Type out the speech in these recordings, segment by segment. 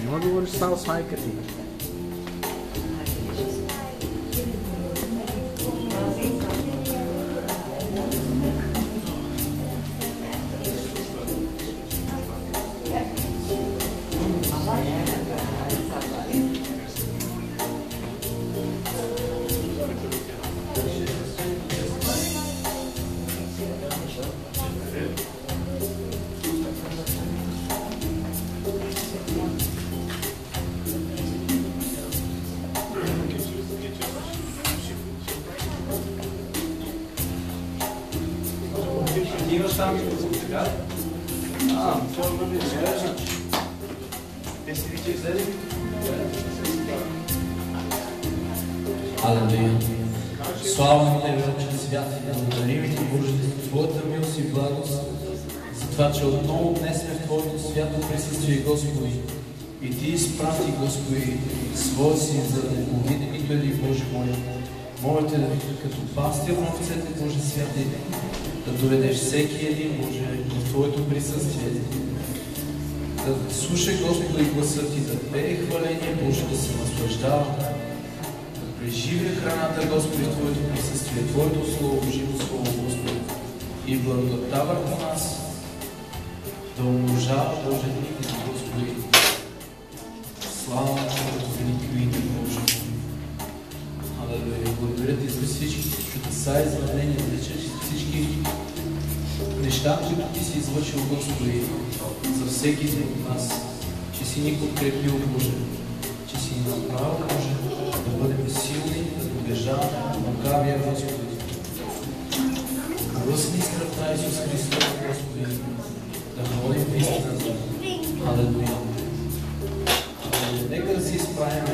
Няма да говориш само с майка ти. Имаш там сега? Това не е изглежда. Те си вики взели? Алелуя. Слава на Тебе, Отче свят, благодарим Ти, Боже, за Твоята милост и благост, за това, че отново днес сме в Твоето свято присъствие, Господи. И Ти изпрати, Господи, Своя Син, за да не погине нито един, Боже мой. Моля Те да ви като пастир на овцете, Боже святи, да доведеш всеки един, Боже, в Твоето присъствие. Да слуша, Господи, гласа Ти, да пее хваление, Боже, да се наслаждава, да преживя храната, Господи, в Твоето присъствие, Твоето Слово, живо Слово, Господи, и благодатта върху нас, да умножава, Боже, дните, Господи. Слава на Твоето велико име, Боже. Алелуя. Благодаря Ти за всички чудеса и знамения, за всички неща, които Ти си извършил, Господи, за всеки един от нас, че си ни подкрепил, Боже, че си ни направил, Боже, да бъдем силни, да побеждаваме лукавия, Господи. Връзни с кръвта Исус Христос, Господи, да ходим в истината. Алелуя. Нека да се изправим.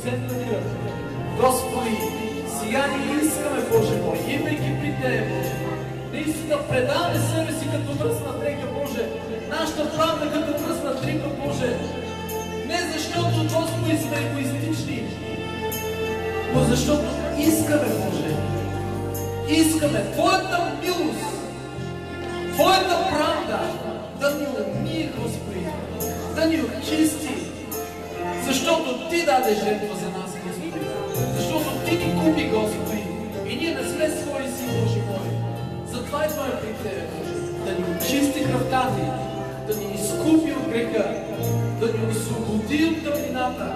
център мира. Господи, сега ние искаме, Боже мой, идвайки при Тебе, Боже, наистина предаваме себе си като мръсна дрека, Боже, нашата правда като мръсна дрека, Боже, не защото, Господи, сме егоистични, но защото искаме, Боже, искаме Твоята милост, Твоята правда да ни умие, Господи, да ни очисти, защото Ти даде жертва за нас, Господи, защото Ти ни купи, Господи, и ние не сме свои си, Боже мой. Затова идваме при Тебе, Боже, да ни очисти кръвта Ти, да ни изкупи от греха, да ни освободи от тъмнината,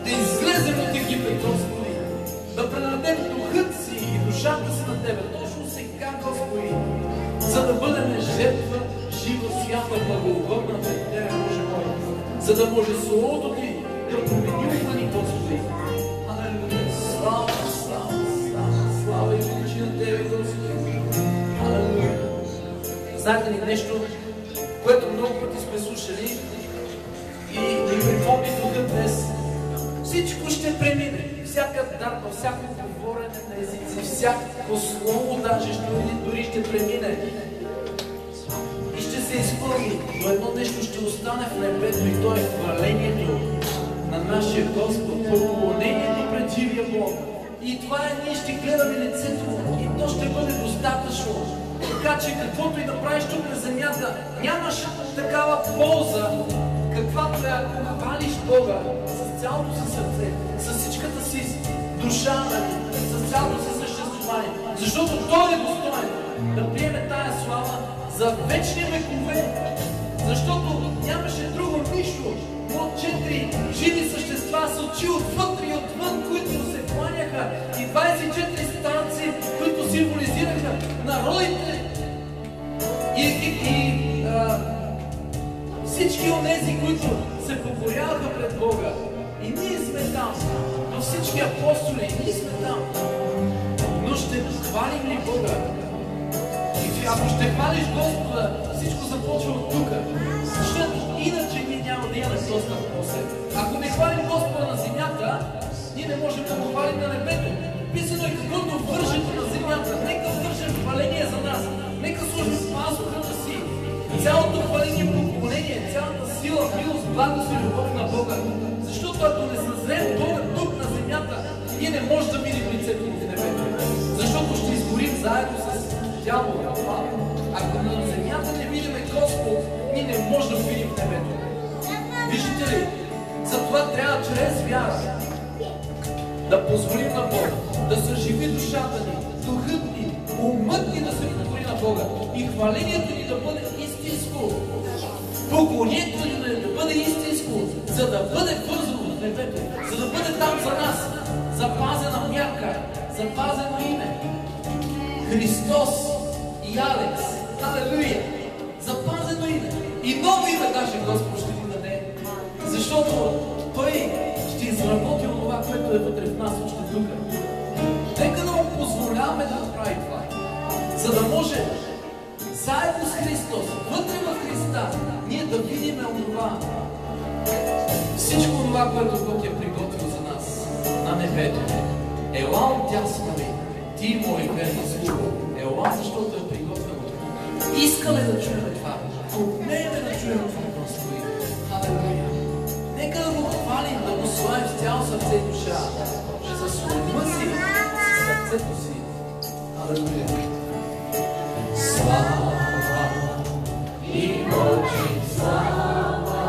да излезем от Египет, Господи, да предадем духът си и душата си на Тебе, точно сега, Господи, за да бъдем жертва, жива, свята, благоугодна пред Тебе, Боже мой, за да може Словото Ти да промени ума ни, Господи. Алелуя! Слава, слава, слава, слава и величи на Тебе, Господи. Алелуя! Знаете ли нещо, което много пъти сме слушали и ни припомни Духа днес? Всичко ще премине. Всяка дата, всяко говорене на езици, всяко слово даже дори ще премине. И ще се изпълни. Но едно нещо ще остане в небето и то е хвалението на нашия Господ, поклонението пред живия Бог. И това е, ние ще гледаме лицето му и то ще бъде достатъчно. Така че каквото и да правиш тук на земята, нямаш такава полза, каквато е ако хвалиш Бога с цялото си сърце, с всичката си душа, с цялото си съществуване. Защото Той е достоен да приеме тая слава за вечни векове. Защото нямаше друго нищо, но 4 живи същества с очи отвътре и отвън, които се кланяха, и 24 старци, които символизираха народите и всички онези, които се покоряваха пред Бога. И ние сме там, но всички апостоли, ние сме там. Но ще хвалим ли Бога? И ако ще хвалиш Господа, всичко започва от тук. Защото иначе ние няма да имаме достъп после. Ако не хвалим Господа на земята, ние не можем да го хвалим на небето. Писано е каквото вържете на земята. Нека вържем хваление за нас. Нека служим пазухата си. Цялото хваление, поклонение, цялата сила, милост, благост и любов на Бога. Защото ако не съзрем Бога тук на земята, ние не можем да видим лицето му в небето. Защото ще изгорим заедно с дявола. Ако на земята не видим Господ, ние не можем да го видим в небето. Виждате ли? Затова трябва чрез вяра да позволим на Бога да съживи душата ни, духът ни, умът ни да се покори на Бога и хвалението ни да бъде истинско, поклонението ни да бъде истинско, за да бъде вързано в небето, за да бъде там за нас, запазена мярка, запазено име. Христос и Алекс, алелуя, запазено име. И ново име даже Господ ще ни даде, защото Той ще изработи онова, което е вътре в нас още тук. Нека да му позволяваме да направи това, за да може заедно с Христос, вътре в Христа, ние да видим онова, всичко това, което Бог е приготвил за нас на небето. Ела отдясно ми, ти мой верни слуга. Ела, защото е приготвено. Искаме да чуем това. Умееме да чуем това, Господи. Алелуя. Нека да го хвалим, да го славим с цяло сърце и душа. За слуга си, с сърцето си. Алелуя. Слава и Божи слава,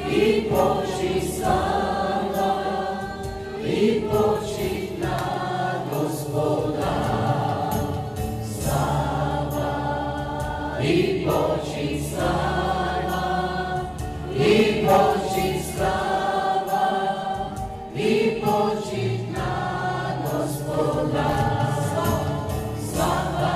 и Божи слава, и Божи на Господа. Слава и Божи слава, и Божи слава, и Божи на Господа. Слава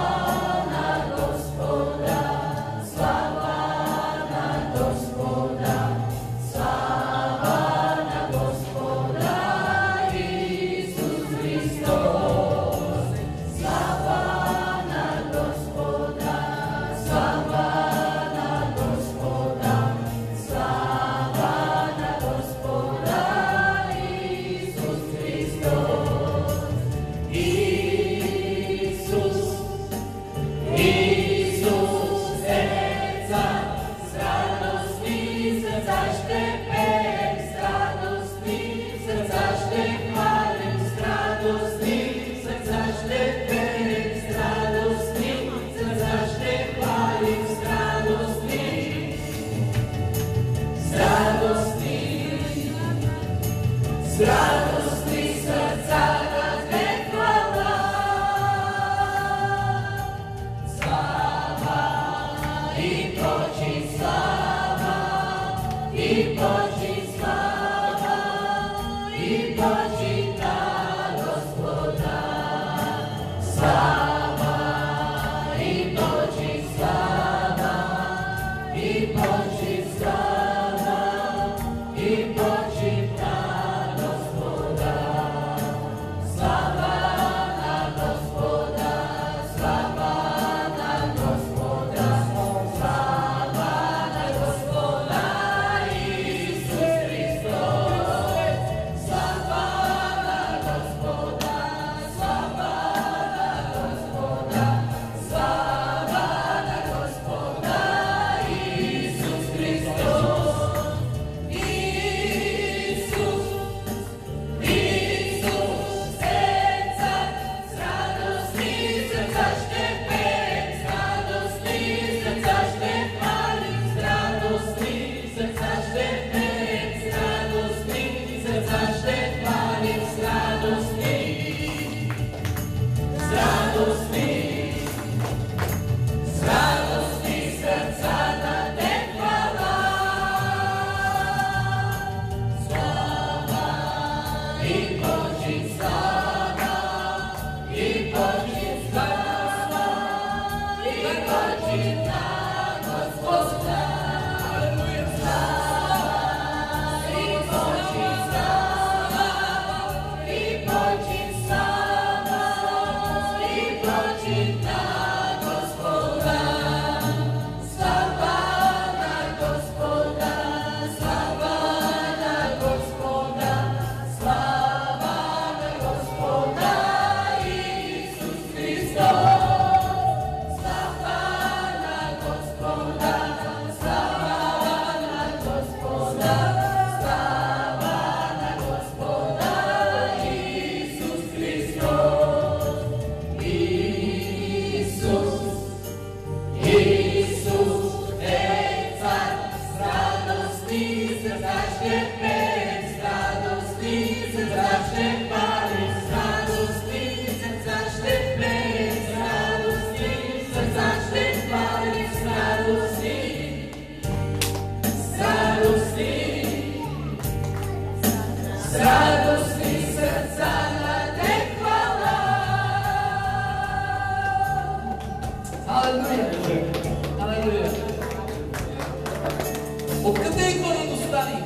Откъде идва радостта ни?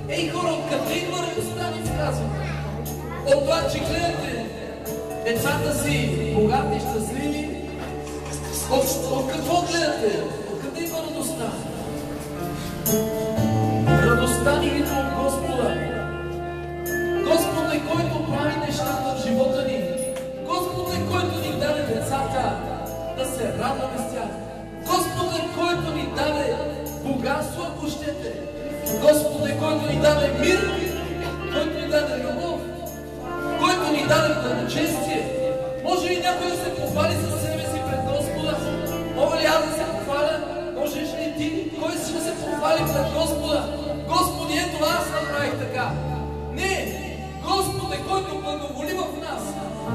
Ей хора, откъде идва радостта ни, казвам? От това, че гледате децата си богати и щастливи? От какво гледате? Откъде идва радостта? Радостта ни идва от Господа. Господ е, който прави нещата в живота ни. Господ е, който ни даде децата, да се радваме с тях. Господ е, който ни даде богатство, ако щете. Господ е, който ни даде мир, който ни даде любов, който ни даде благочестие. Може ли някой да се похвали със себе си пред Господа? Мога ли аз да се похваля? Можеш ли ти? Кой ще се похвали пред Господа? Господи, ето аз направих така. Не! Господ е, който благоволи в нас.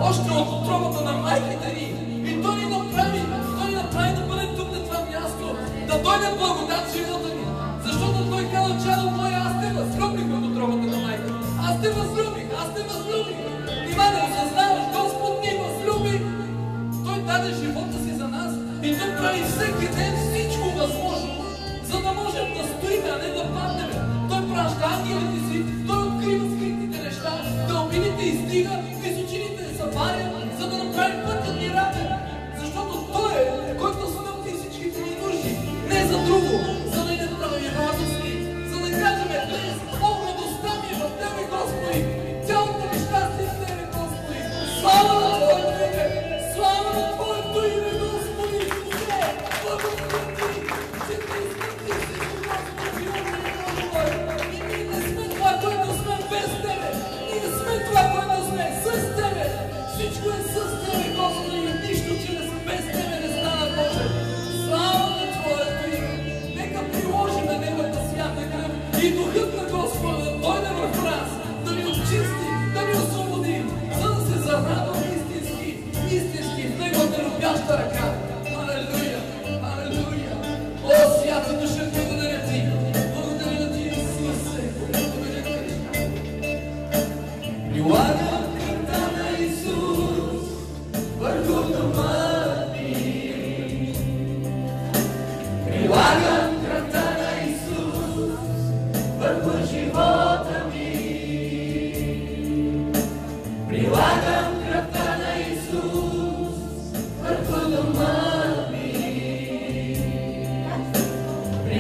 Още от утробата на майките ни. И Той ни направи да бъдем тук на това място. Да дойде благодат в живота ни. Защото Той каза, чадо мое, аз те възлюбих от утробата на майка. Аз те възлюбих. Нима не осъзнаваш, Господ ни възлюби. Той даде живота си за нас. И Той прави всеки ден всичко възможно, за да можем да стоим, а не да паднем. Той праща ангелите си, Той открива скритите неща, дълбините издига, височините събаря, за да направи пътят ни равен. Защото Той е, който смълти всичките ни нужди. Не за друго, за да ни направи радостни, за да кажем днес, радостта ми е в Тебе, Господи. Цялото ми щастие в Тебе, Господи. Слава на Твоето име! Слава на Твоето име, Господи! Благодаря!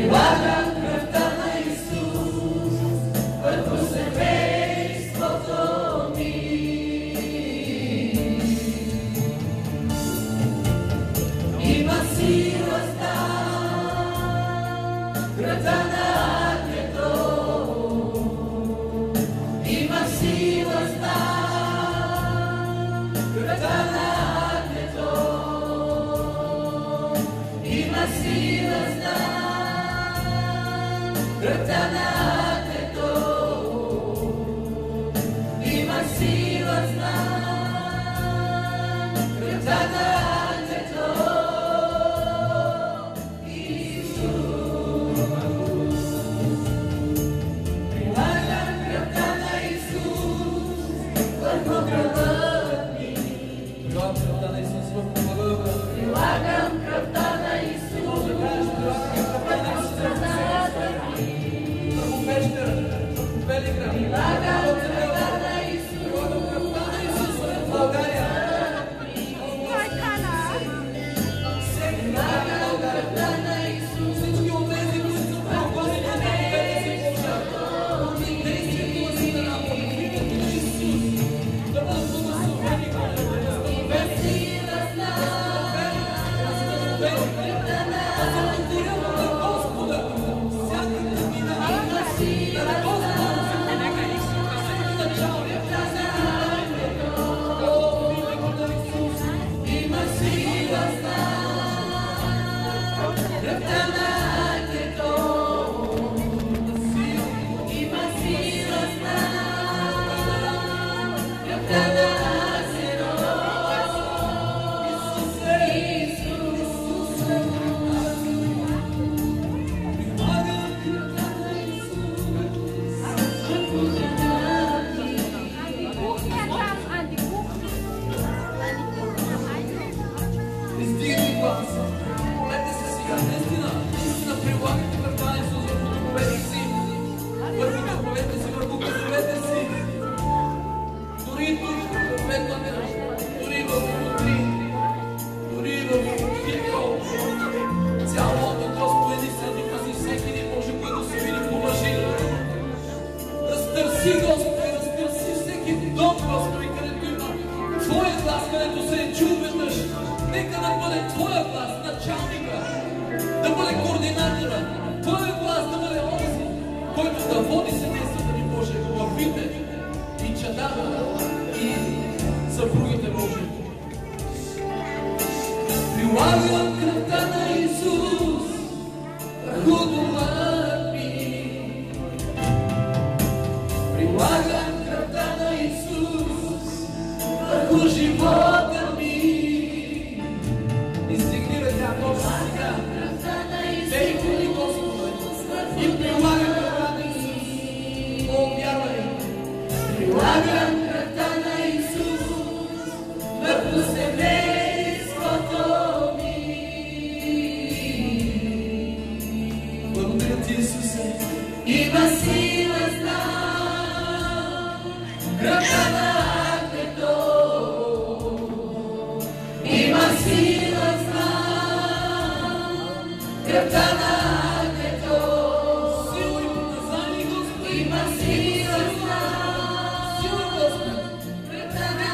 Прилагам кръвта на Исус върху семейството ми. Има сила кръвта на агнето, има сила кръвта на агнето, има сила кръвта на агнето, има сила кръвта на агнето. Прилагам кръвта на Исус върху пещера, върху Велиград. Прилагам кръвта на Исус върху България. Прилагам кръвта на Исус всички от тези, които са прокладени на действието си на политиката на Исус, да бъдат благословени. Прилагам кръвта на Исус върху дома ми. Прилагам кръвта на Исус върху живота ми. Изтегни ръка точно сега. Дейко ли Господи и прилагам кръвта на Исус. О, вярвай. Прилагам кръвта на Исус върху семейството ми. Благодаря ти, Исусе. Има сила кръвта на агнето. Има сила кръвта на агнето. Сила и помазание, Господи. Има сила Господи. Кръвта на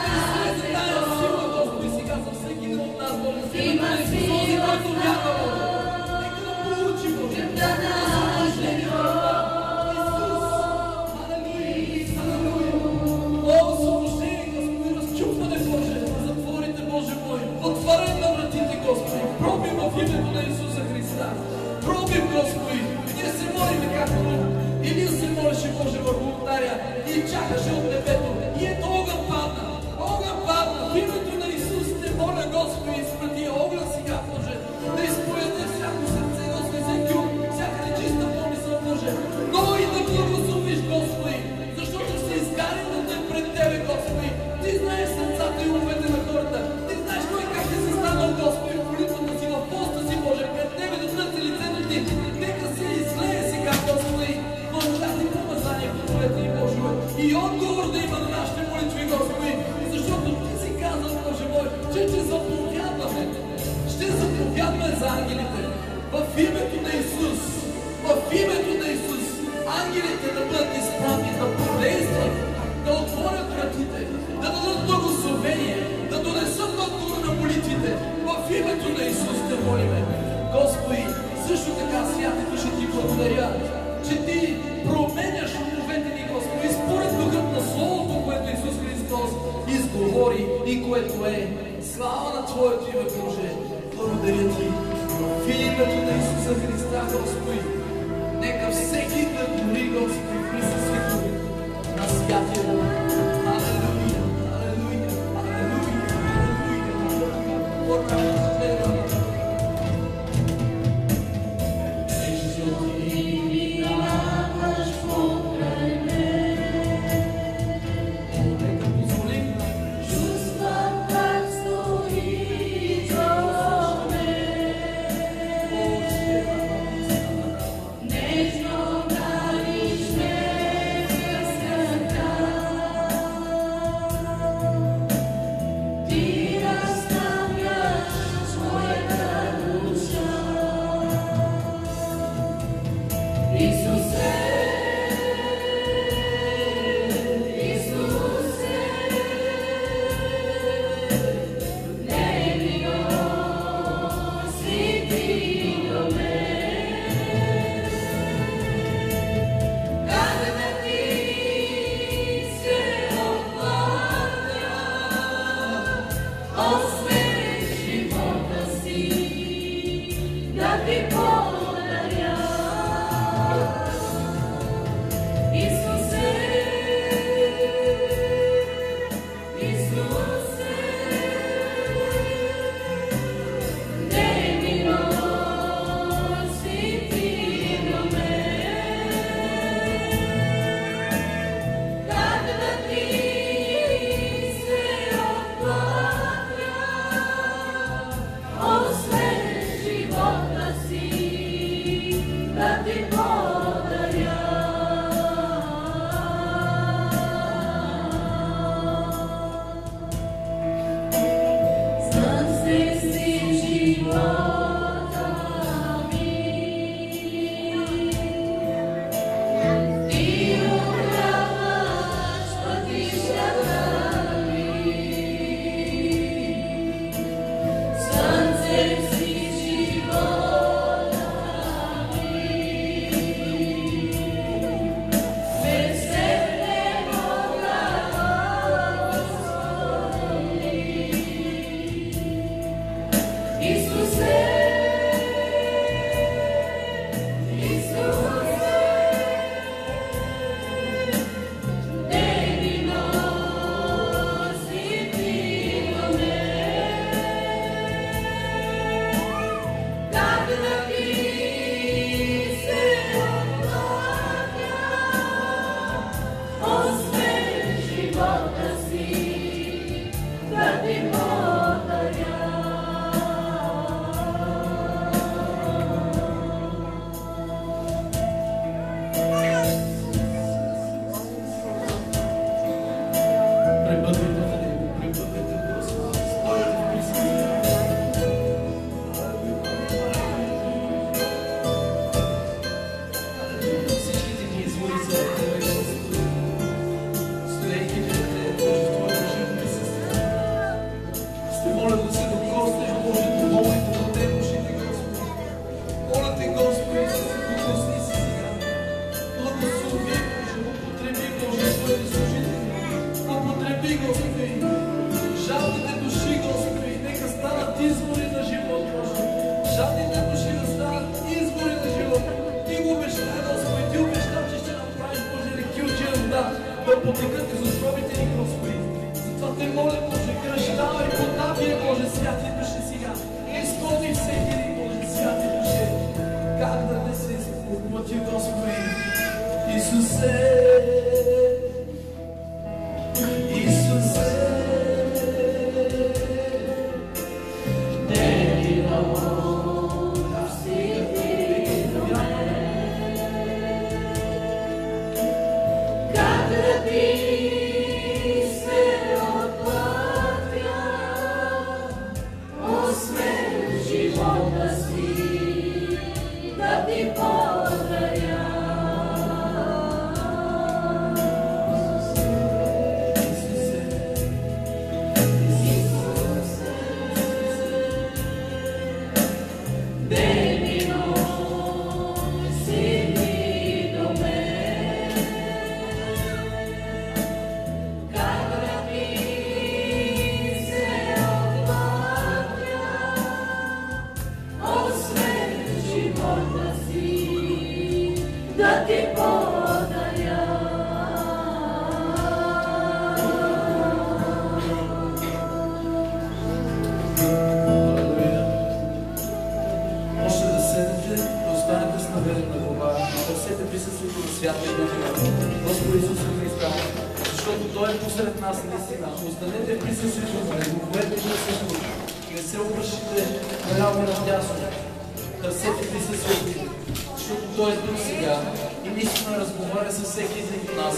агнето. Сила, Господи, сега за всеки един от нас, Боже. Има сила, който вярва, Боже. Нека да получи, Боже. Кръвта на агнето. Отваряй на вратите, Господи. Пробим в името на Исуса Христа. Пробим, Господи. Ние се молим както Илия се молеше, Боже, върху алтаря и чакаше от небето. И ето огън падна. Огън падна. В името на Исус те моля, Господи, изпрати огън сега, Боже. Да изповеде всяко сърце, Господи, всеки ум, всяка нечиста помисъл, Боже. Но и да благословиш, Господи, защото ще изгарим да пред Тебе, Господи. Ти знаеш сърцата и умовете на хората. Господи, в молитвата си, в поста си, Боже, пред Тебе да търси лицето Ти. Нека се излее сега, Господи, в тази помазание, в Твоята и Божие. И отговор също така, святи Душе, ти благодаря, че ти променяш умовете ни, Господи, според духът на Словото, което Исус Христос изговори и което е. Слава на Твоето име, Боже! Благодаря Ти! В името на Исуса Христа, Господи, нека всеки да гори, Господи, в присъствието на святия Бог. Алелуя! Алелуя! Алелуя! Алелуя! Ти благодаря. да ти подаря. Може да седете, да останете с наведена глава, да търсете присъствието на Святия Дух. Господи Исус Христа, защото Той е посред нас наистина. Останете в присъствието на Него, говорете го също. Не се обръщате наляво и надясно. Търсете присъствието, защото Той е тук сега и наистина разговаря с всеки един от нас.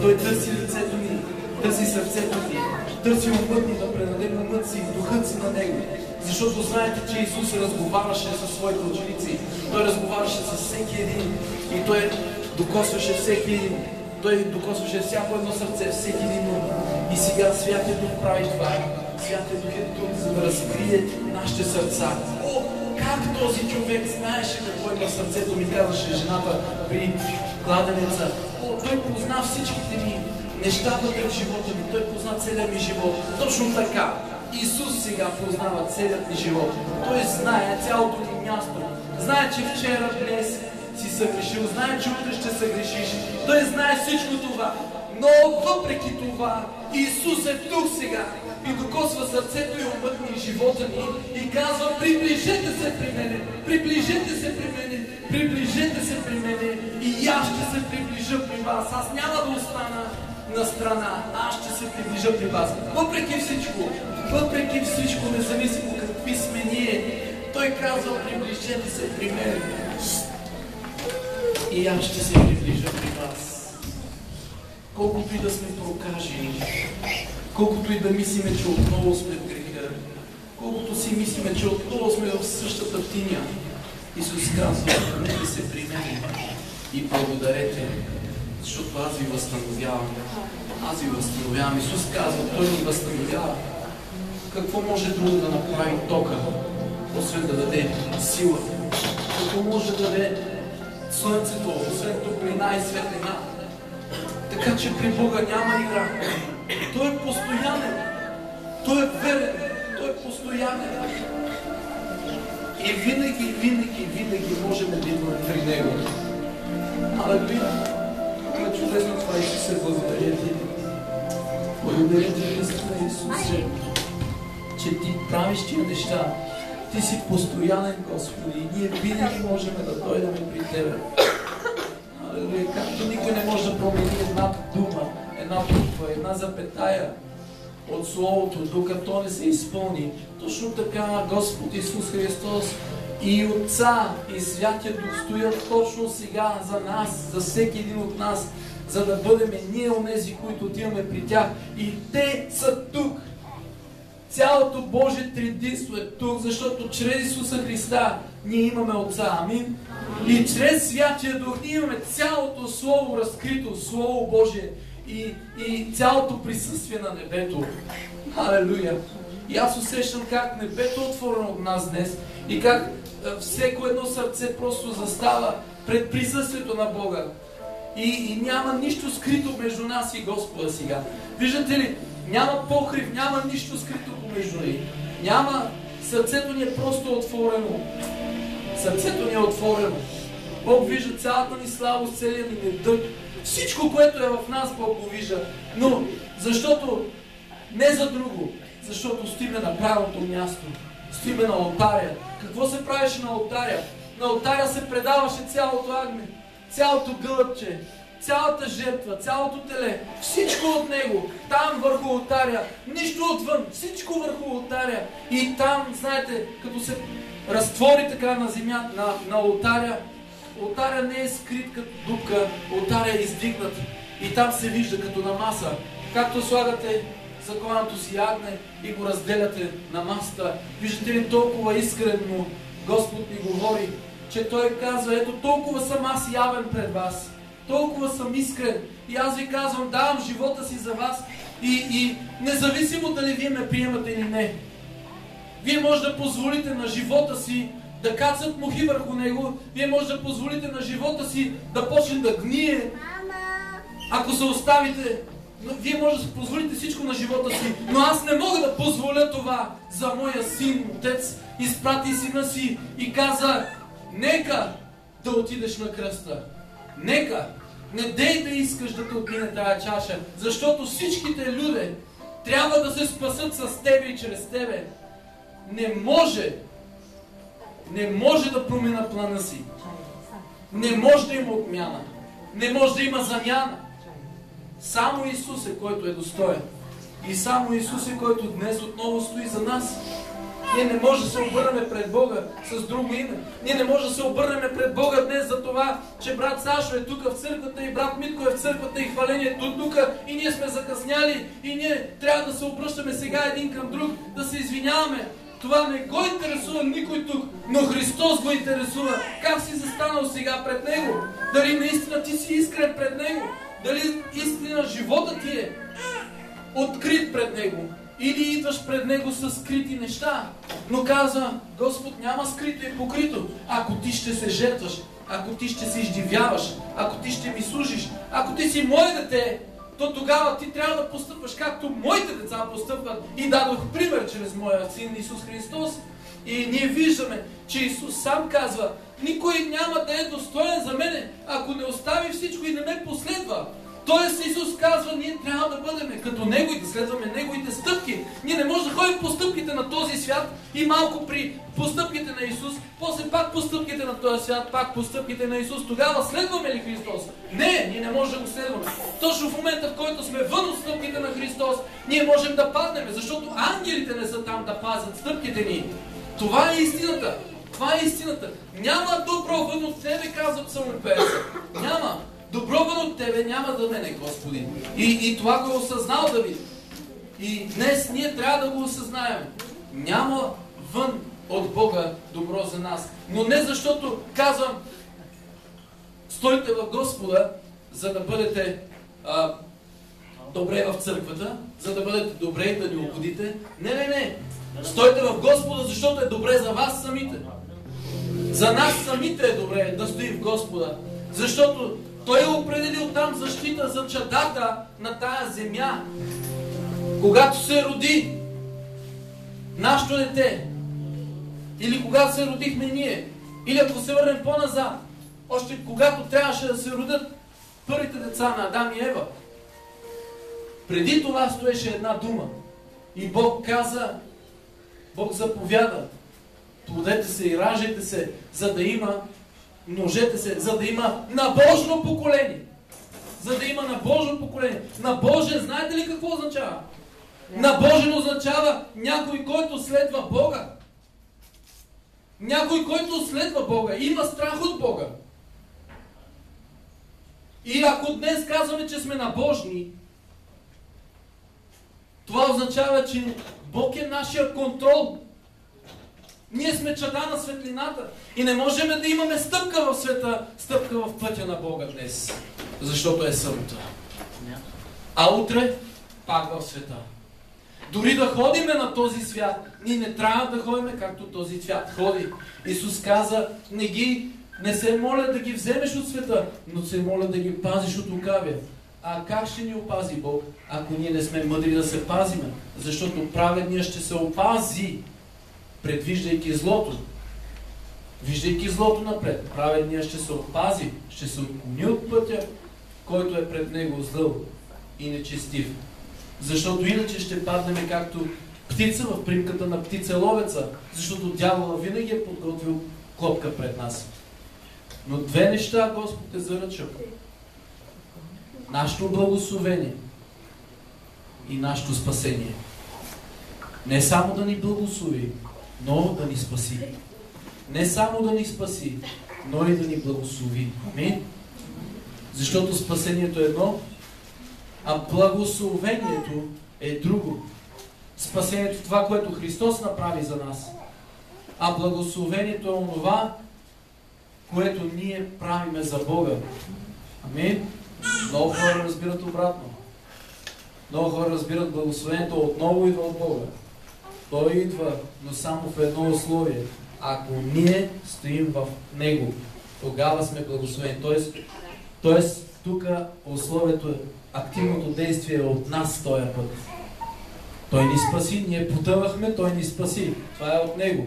Той търси лицето ни, търси сърцето ни, търси умът ни, да предадем умът си, духът си на Него. Защото знаете, че Исус разговаряше със своите ученици. Той разговаряше с всеки един и Той докосваше всеки един. Той докосваше всяко едно сърце, всеки един ум. И сега Святия Дух прави това. Святия Дух е тук, за да разкрие нашите сърца. О, как този човек знаеше какво има в сърцето, ми казваше жената при кладенеца. О, той позна всичките ми неща вътре в живота ми. Той позна целият ми живот. Точно така. Исус сега познава целият ни живот. Той знае цялото ни място. Знае, че вчера, днес си съгрешил. Знае, че утре ще съгрешиш. Той знае всичко това. Но въпреки това, Исус е тук сега и докосва сърцето и умът ни, живота ни и казва: приближете се при мене, приближете се при мене, приближете се при мене и аз ще се приближа при вас. Аз няма да остана на страна, аз ще се приближа при вас. Въпреки всичко, независимо какви сме ние, Той казва: приближете се при мене и аз ще се приближа при вас. Колкото и да сме прокажени, колкото и да мислиме, че отново сме в греха, колкото си мислиме, че отново сме в същата тиня, Исус казва: върнете се при мен и благодарете, защото аз ви възстановявам. Аз ви възстановявам. Исус казва: Той ни възстановява. Какво може друго да направи тока, освен да даде сила? Какво може да даде слънцето, освен топлина и светлина? Така че при Бога няма игра. Той е постоянен. Той е верен. Той е постоянен. И винаги можем да идваме при Него. Алелуя. Има чудесно това, Исусе, благодаря Ти. Благодаря Ти, Исусе, че Ти правиш тия неща. Ти си постоянен, Господи, и ние винаги можем да дойдем при Тебе. Както никой не може да промени една дума, една буква, една запетая от Словото, докато не се изпълни. Точно така Господ Исус Христос и Отца и Святия Дух стоят точно сега за нас, за всеки един от нас, за да бъдем ние онези, които отиваме при тях. И те са тук. Цялото Божие триединство е тук, защото чрез Исуса Христа ние имаме Отца. Амин. И чрез Святия Дух ние имаме цялото Слово разкрито, Слово Божие и цялото присъствие на небето. Алелуя! И аз усещам как небето е отворено от нас днес и как всеко едно сърце просто застава пред присъствието на Бога. И няма нищо скрито между нас и Господа сега. Виждате ли? Няма покрив, няма нищо скрито помежду ни. Няма. Сърцето ни е просто отворено. Сърцето ни е отворено. Бог вижда цялата ни слабост, целият ни недъг. Всичко, което е в нас, Бог го вижда. Но защото не за друго, защото стоиме на правилното място. Стоиме на алтаря. Какво се правеше на алтаря? На алтаря се предаваше цялото агне, цялото гълъбче, цялата жертва, цялото теле, всичко от него, там върху алтаря, нищо отвън, всичко върху алтаря. И там, знаете, като се разтвори така на земята, на алтаря, алтаря не е скрит като дупка, алтаря е издигнат и там се вижда като на маса. Както слагате закланото си агне и го разделяте на масата, виждате ли толкова искрено Господ ни говори, че Той казва: ето толкова съм аз явен пред вас, толкова съм искрен и аз ви казвам, давам живота си за вас и независимо дали вие ме приемате или не, вие може да позволите на живота си да кацат мухи върху него, вие може да позволите на живота си да почне да гние, ако се оставите. Но вие може да позволите всичко на живота си, но аз не мога да позволя това за моя син. Отец изпрати сина си и каза: нека да отидеш на кръста. Нека, не дей да искаш да те отмине тая чаша, защото всичките люди трябва да се спасат с тебе и чрез тебе. Не може да промена плана си. Не може да има отмяна. Не може да има замяна. Само Исус е, който е достоен. И само Исус е, който днес отново стои за нас. Ние не може да се обърнем пред Бога с друго име. Ние не може да се обърнем пред Бога днес за това, че брат Сашо е тук в църквата и брат Митко е в църквата и хвалението тук и ние сме закъсняли и ние трябва да се обръщаме сега един към друг, да се извиняваме. Това не го интересува никой тук, но Христос го интересува. Как си застанал сега пред Него? Дали наистина ти си искрен пред Него? Дали истина живота ти е открит пред Него? Или идваш пред Него с скрити неща? Но казва, Господ, няма скрито и покрито. Ако ти ще се жертваш, ако ти ще се издивяваш, ако ти ще ми служиш, ако ти си мое дете, то тогава ти трябва да постъпваш както моите деца постъпват. И дадох пример чрез моя син Исус Христос. И ние виждаме, че Исус сам казва, никой няма да е достоен за мене, ако не остави всичко и не ме последва. Тоест Исус казва, ние трябва да бъдем като Него и да следваме Неговите стъпки. Ние не можем да ходим по стъпките на този свят и малко при постъпките на Исус, после пак по стъпките на този свят, пак по стъпките на Исус. Тогава следваме ли Христос? Не, ние не можем да го следваме. Точно в момента, в който сме вън от стъпките на Христос, ние можем да паднем, защото ангелите не са там да пазят стъпките ни. Това е истината. Това е истината. Няма добро вън от тебе, казва псалмопевеца. Няма. Добро вън от тебе няма да мене, Господи. И това го е осъзнал Давид. И днес ние трябва да го осъзнаем. Няма вън от Бога добро за нас. Но не защото казвам, стойте в Господа, за да бъдете добре в църквата, за да бъдете добре и да ни угодите. Не. Стойте в Господа, защото е добре за вас самите. За нас самите е добре да стоим в Господа. Защото Той е определил там защита за чадата на тая земя. Когато се роди нашето дете, или когато се родихме ние, или ако се върнем по-назад, още когато трябваше да се родят първите деца на Адам и Ева, преди това стоеше една дума. И Бог каза, Бог заповяда, плодете се и раждайте се, за да има, множете се, за да има набожно поколение. За да има набожно поколение. Набожен, знаете ли какво означава? Набожен означава някой, който следва Бога. Някой, който следва Бога. Има страх от Бога. И ако днес казваме, че сме набожни, това означава, че Бог е нашия контрол. Ние сме чада на светлината и не можем да имаме стъпка в света, стъпка в пътя на Бога днес, защото е събота. А утре пак в света. Дори да ходиме на този свят, ние не трябва да ходиме както този свят ходи. Исус каза, не се моля да ги вземеш от света, но се моля да ги пазиш от лукавия. А как ще ни опази Бог, ако ние не сме мъдри да се пазиме? Защото праведният ще се опази, предвиждайки злото. Виждайки злото напред, праведният ще се опази, ще се отклони от пътя, който е пред него зъл и нечестив. Защото иначе ще паднем както птица в примката на птицеловеца, защото дявола винаги е подготвил клопка пред нас. Но две неща Господ е заръчал. Нашето благословение и нашето спасение. Не само да ни благослови, но да ни спаси. Не само да ни спаси, но и да ни благослови. Амин. Защото спасението е едно, а благословението е друго. Спасението е това, което Христос направи за нас. А благословението е онова, което ние правиме за Бога. Амин. Много хора разбират обратно. Много хора разбират благословението отново идва от Бога. Той идва, но само в едно условие. Ако ние стоим в Него, тогава сме благословени. Тоест тук условието е активното действие от нас този път. Той ни спаси, ние потъвахме, Той ни спаси. Това е от Него.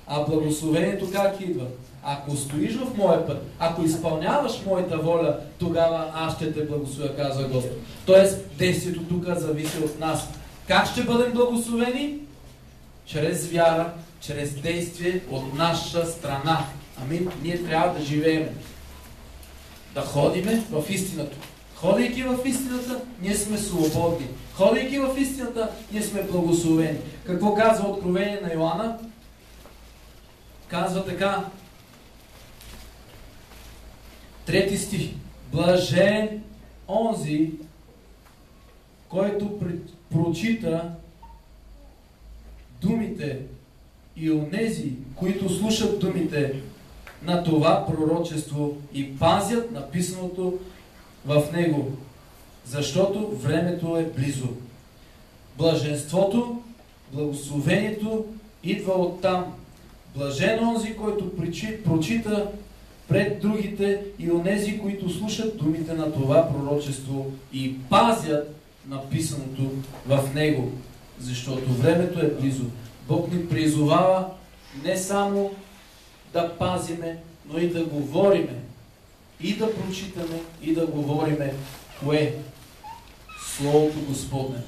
А благословението как идва? Ако стоиш в моя път, ако изпълняваш моята воля, тогава аз ще те благословя, казва Господ. Тоест, действието тук зависи от нас. Как ще бъдем благословени? Чрез вяра, чрез действие от наша страна. Амин. Ние трябва да живеем. Да ходиме в истината. Ходейки в истината, ние сме свободни. Ходейки в истината, ние сме благословени. Какво казва Откровение на Йоанна? Казва така. 3 стих. Блажен онзи, който прочита думите и онези, които слушат думите на това пророчество и пазят написаното в него, защото времето е близо. Блаженството, благословението идва оттам. Блажен онзи, който прочита пред другите и онези, които слушат думите на това пророчество и пазят написаното в него, защото времето е близо. Бог ни призовава не само да пазиме, но и да говориме, и да прочитаме, и да говориме. Кое? Словото Господне.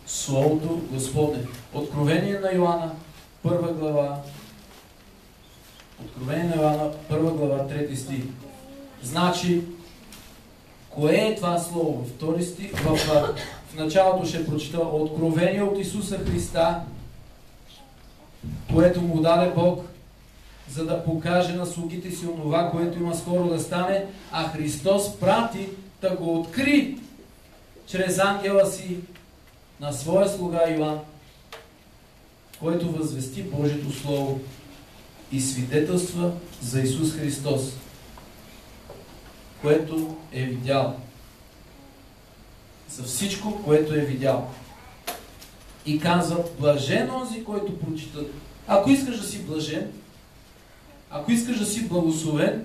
Словото Господне. Откровение на Йоанна, 1 глава. Откровение на Йоанна, 1 глава, 3 стих. Значи, кое е това слово? Втори стих. В началото ще прочита откровение от Исуса Христа, което му даде Бог, за да покаже на слугите си онова, което има скоро да стане, а Христос прати да го откри чрез ангела си на своя слуга Йоан, който възвести Божието Слово и свидетелства за Исус Христос, което е видял. За всичко, което е видял. И казва, блажен онзи, който прочита. Ако искаш да си блажен, ако искаш да си благословен,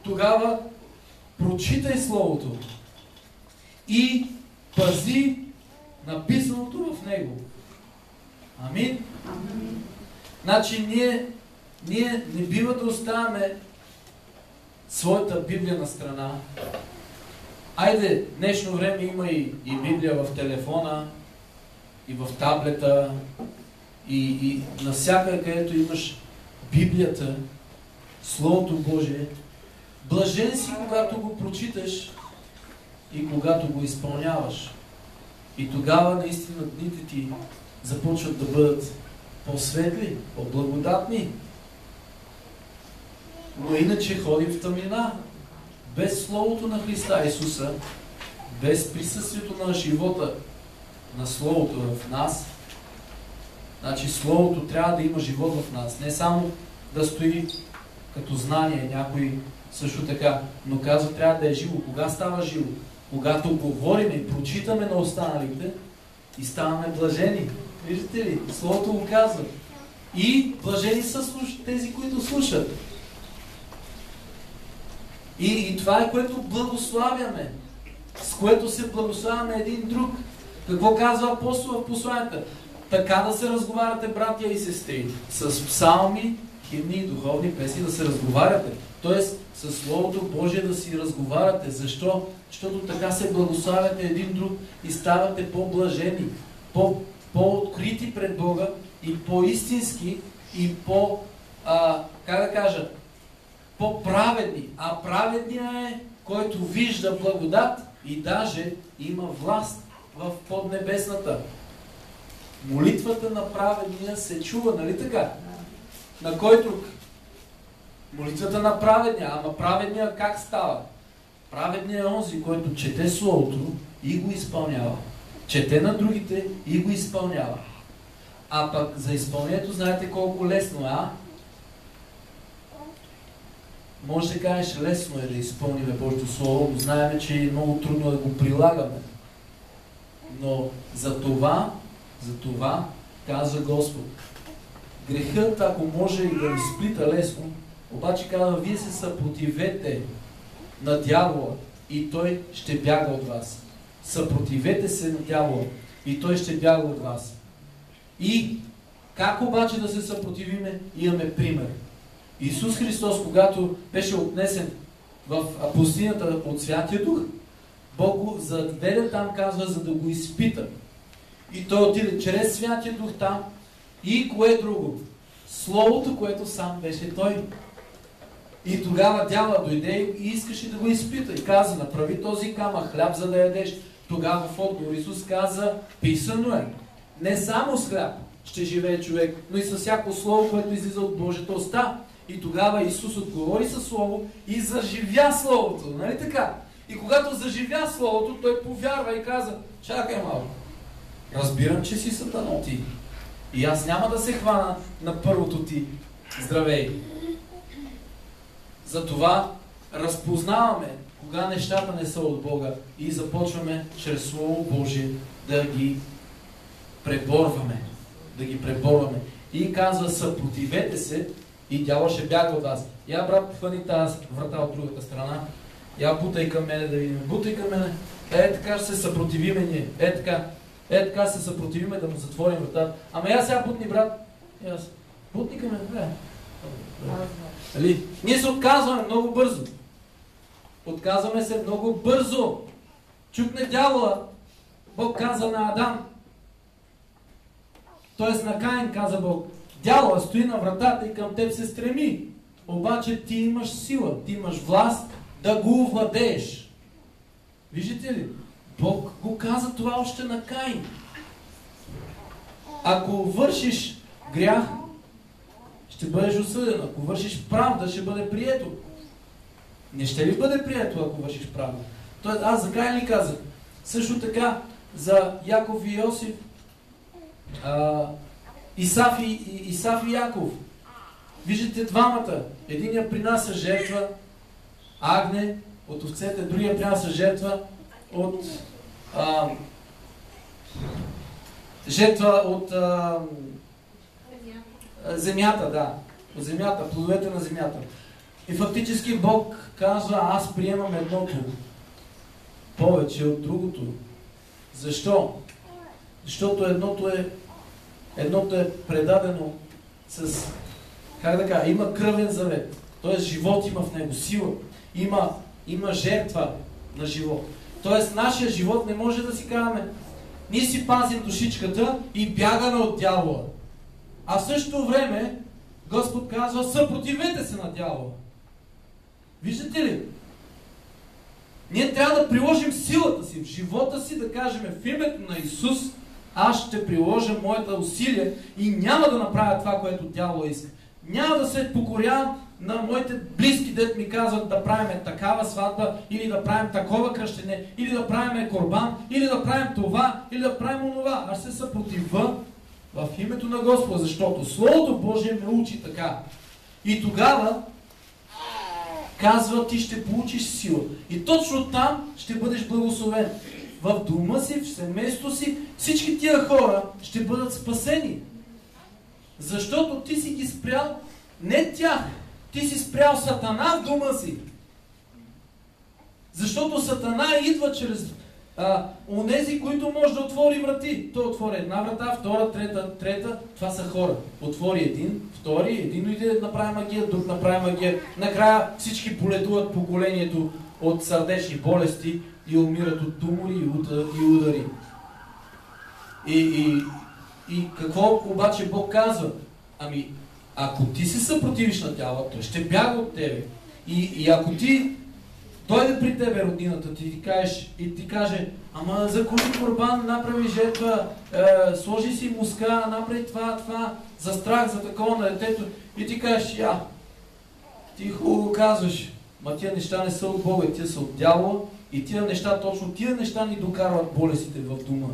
тогава прочитай Словото и пази написаното в него. Амин? Амин. Значи ние не бива да оставяме своята Библия на страна. Айде, днешно време има и Библия в телефона, и в таблета, и навсякъде, където имаш Библията, Словото Божие. Блажен си, когато го прочиташ и когато го изпълняваш. И тогава наистина дните ти започват да бъдат по-светли, по-благодатни. Но иначе ходим в тъмнина. Без Словото на Христа Исуса, без присъствието на живота на Словото в нас. Значи Словото трябва да има живот в нас. Не само да стои като знание някой също така, но казва, трябва да е живо. Кога става живо? Когато говорим и прочитаме на останалите и ставаме блажени. Виждате ли? Словото го казва. И блажени са тези, които слушат. И това е, което благославяме. С което се благославяме един друг. Какво казва апостол в посланията? Така да се разговаряте, братя и сестри. С псалми, химни и духовни песни да се разговаряте. Тоест, с Словото Божие да си разговаряте. Защо? Защото така се благославяте един друг и ставате по-блажени, по-открити пред Бога и по-истински и по-праведни. А праведният е, който вижда благодат и даже има власт в поднебесната. Молитвата на праведния се чува, нали така? На кой друг? Молитвата на праведния. Ама праведния как става? Праведният е онзи, който чете Словото и го изпълнява. Чете на другите и го изпълнява. А пък за изпълнението знаете колко лесно е, а? Може да кажеш, лесно е да изпълним Божието Слово, но знаем, че е много трудно да го прилагаме. Но за това казва Господ. Грехът, ако може и да ви сплита лесно, обаче казва, вие се съпротивете на дявола и той ще бяга от вас. Съпротивете се на дявола и той ще бяга от вас. И Как обаче да се съпротивиме? Имаме пример. Исус Христос, когато беше отнесен в пустинята от Святия Дух, Бог го заведе там, казва, за да го изпита. И той отиде чрез Святия Дух там и кое друго? Словото, което сам беше той. И тогава дявола дойде и искаше да го изпита. И каза, направи този камък хляб, за да ядеш. Тогава в отговор Исус каза, писано е. Не само с хляб ще живее човек, но и с всяко слово, което излиза от Божията уста. И тогава Исус отговори със слово и заживя словото. Нали така? И когато заживя словото, той повярва и каза, чакай малко. Разбирам, че си Сатано ти. И аз няма да се хвана на първото ти. Здравей! Затова разпознаваме, кога нещата не са от Бога и започваме чрез Слово Божие да ги преборваме. Да ги преборваме. И казва, съпротивете се и дявол ще бяга от вас. Я, брат, хвани тази врата от другата страна. Я бутай към мене да видим. Бутай към мене. Така ще се съпротивиме ние. Така се съпротивиме да му затворим вратата. Ама я сега бутни, брат. Бутни към мене. Ние се отказваме много бързо. Отказваме се много бързо. Чукне дявола. Бог каза на Адам. Тоест на Каин каза Бог. Дявола стои на вратата и към теб се стреми. Обаче ти имаш сила, ти имаш власт да го овладееш. Виждате ли? Бог го каза това още на Каин. Ако вършиш грях, ще бъдеш осъден. Ако вършиш правда, ще бъде прието. Не ще ли бъде прието, ако вършиш правда? Тоест, аз за Каин ли казах? Също така, за Яков и Йосиф, Исав и Яков. Виждате двамата. Единия принася жертва агне от овцете, другия принася жертва от земята, да. От земята, плодовете на земята. И фактически Бог казва, аз приемам едното повече от другото. Защо? Защото едното е предадено с, как да кажа, има кръвен завет. Т.е. живот има в него, сила. Има жертва на живот. Т.е. нашия живот не може да си казваме, ние си пазим душичката и бягаме от дявола. А в същото време Господ казва, съпротивете се на дявола. Виждате ли? Ние трябва да приложим силата си в живота си, да кажем в името на Исус, аз ще приложа моята усилие и няма да направя това, което дявола иска. Няма да се покорявам на моите близки, дет ми казват да правим такава сватба, или да правим такова кръщене, или да правим корбан, или да правим това, или да правим онова. Аз се съпротива в името на Господа, защото Словото Божие ме учи така. И тогава казва, ти ще получиш сила. И точно там ще бъдеш благословен. В дома си, в семейството си, всички тия хора ще бъдат спасени. Защото ти си ги спрял не тях. Ти си спрял Сатана в дома си. Защото Сатана идва чрез онези, които може да отвори врати. Той отвори една врата, втора, трета. Това са хора. Отвори един, втори, един иде да направи магия, друг направи магия. Накрая всички боледуват поколението от сърдечни болести и умират от тумори и удари. И какво обаче Бог казва? Ами, ако ти се съпротивиш на дявола, той ще бяга от тебе. И ако ти дойде при тебе роднината ти и ти каже, ама закупи корбан, направи жертва, сложи си муска, направи това, за страх, за такова на детето, и ти кажеш, ти хубаво казваш, ма тия неща не са от Бога, тия са от дявола и тия неща, точно тия неща ни докарват болестите в дома.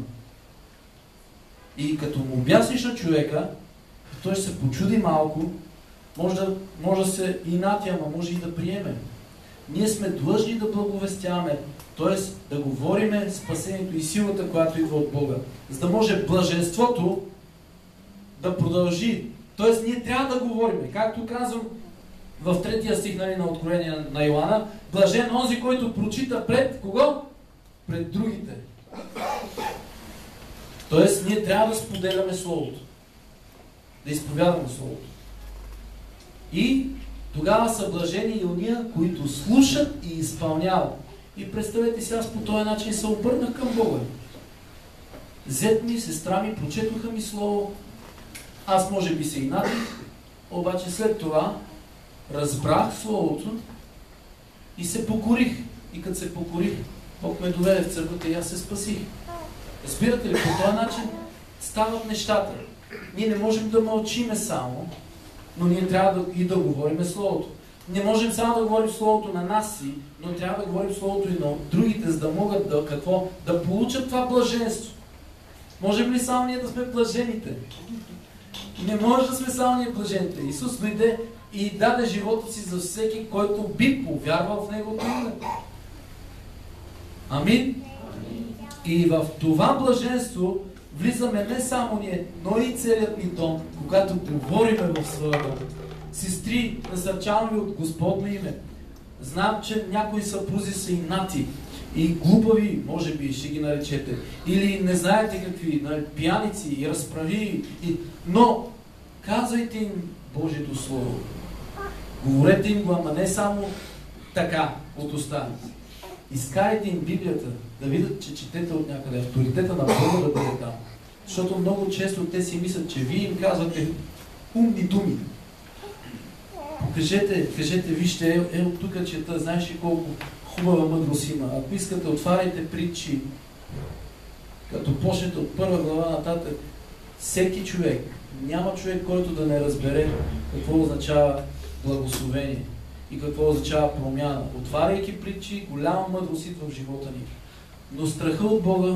И като му обясниш на човека, той ще се почуди малко, може да се инати, ама може и да приеме. Ние сме длъжни да благовестяваме, т.е. да говориме спасението и силата, която идва от Бога. За да може блаженството да продължи. Т.е. ние трябва да говориме. Както казвам в 3 стих на Откровение на Йоанна, блажен онзи, който прочита пред кого? Пред другите. Т.е. ние трябва да споделяме Словото. да изповядаме Словото. И тогава са блажени и ония, които слушат и изпълняват. И представете си, аз по този начин се обърнах към Бога. Зет ми, сестра ми, прочетоха ми Слово. Аз може би се инатих, обаче след това разбрах Словото и се покорих. И като се покорих, Бог ме доведе в църквата и аз се спасих. Разбирате ли, по този начин стават нещата. Ние не можем да мълчиме само, но ние трябва и да говорим Словото. Не можем само да говорим Словото на нас си, но трябва да говорим Словото и на другите, за да могат да получат това блаженство. Можем ли само ние да сме блажените? Не може да сме само ние блажените. Исус дойде и даде живота си за всеки, който би повярвал в Неговото име. Амин? И в това блаженство влизаме не само ние, но и целият ни дом, когато говориме в своя дом. Сестри, насърчавам ви от Господно име. Знам, че някои съпрузи са инати и глупави, може би ще ги наречете, или не знаете какви, пияници и разправи, но казвайте им Божието Слово. Говорете им го, ама не само така, от уста. Изкарайте им Библията, да видят, че четете от някъде. Авторитета на Бога да бъде там. Защото много често те си мислят, че вие им казвате умни думи. Кажете, вижте, от тук чета, знаеш ли колко хубава мъдрост има. Ако искате, отваряйте притчи, като почнете от първа глава нататък, всеки човек, няма човек, който да не разбере какво означава благословение и какво означава промяна. Отваряйки притчи, голяма мъдрост идва в живота ни. Но страха от Бога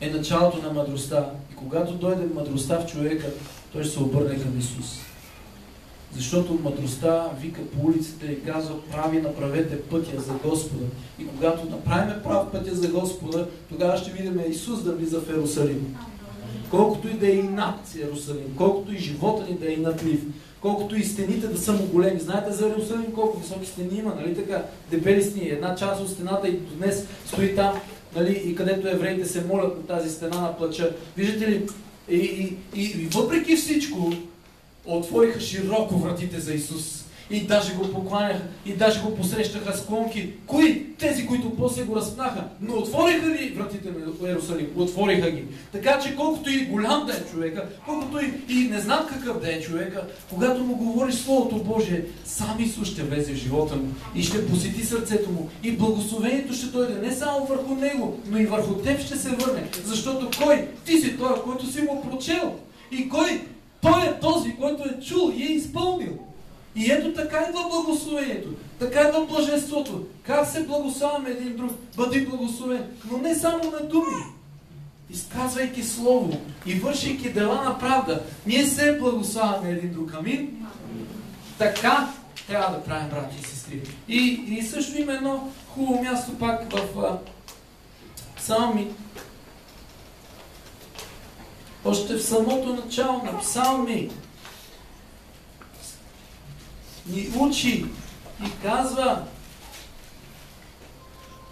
е началото на мъдростта. И когато дойде мъдростта в човека, той ще се обърне към Исус. Защото мъдростта вика по улиците и казва: прави, направете пътя за Господа. И когато направим прав пътя за Господа, тогава ще видим Исус да влиза в Иерусалим. Колкото и да е над Иерусалим, колкото и живота ни да е надлив, колкото и стените да са му големи. Знаете за Иерусалим колко високи стени има, нали така? Дебели стени. Една част от стената и днес стои там, нали, и където евреите се молят на тази стена на плача. Виждате ли? И въпреки всичко, отвориха широко вратите за Исус. И даже го покланяха, и даже го посрещаха с клонки. Кои? Тези, които после го разпнаха. Но отвориха ли вратите на Иерусалим? Отвориха ги. Така че колкото и голям да е човека, колкото и не знам какъв да е човека, когато му говориш Словото Божие, сам Исус ще влезе в живота му и ще посети сърцето му. И благословението ще дойде не само върху него, но и върху теб ще се върне. Защото кой? Ти си той, който си му прочел. И кой? Той е този, който е чул и е изпълнил. И ето така идва благословението, така идва блаженството. Как се благославяме един друг? Бъди благословен, но не само на думи. Изказвайки Слово и вършейки дела на правда, ние се благославяме един друг. Амин? Така трябва да правим, брати и сестри. И също има едно хубаво място пак в Псалми. Още в самото начало на Псалми ни учи и казва,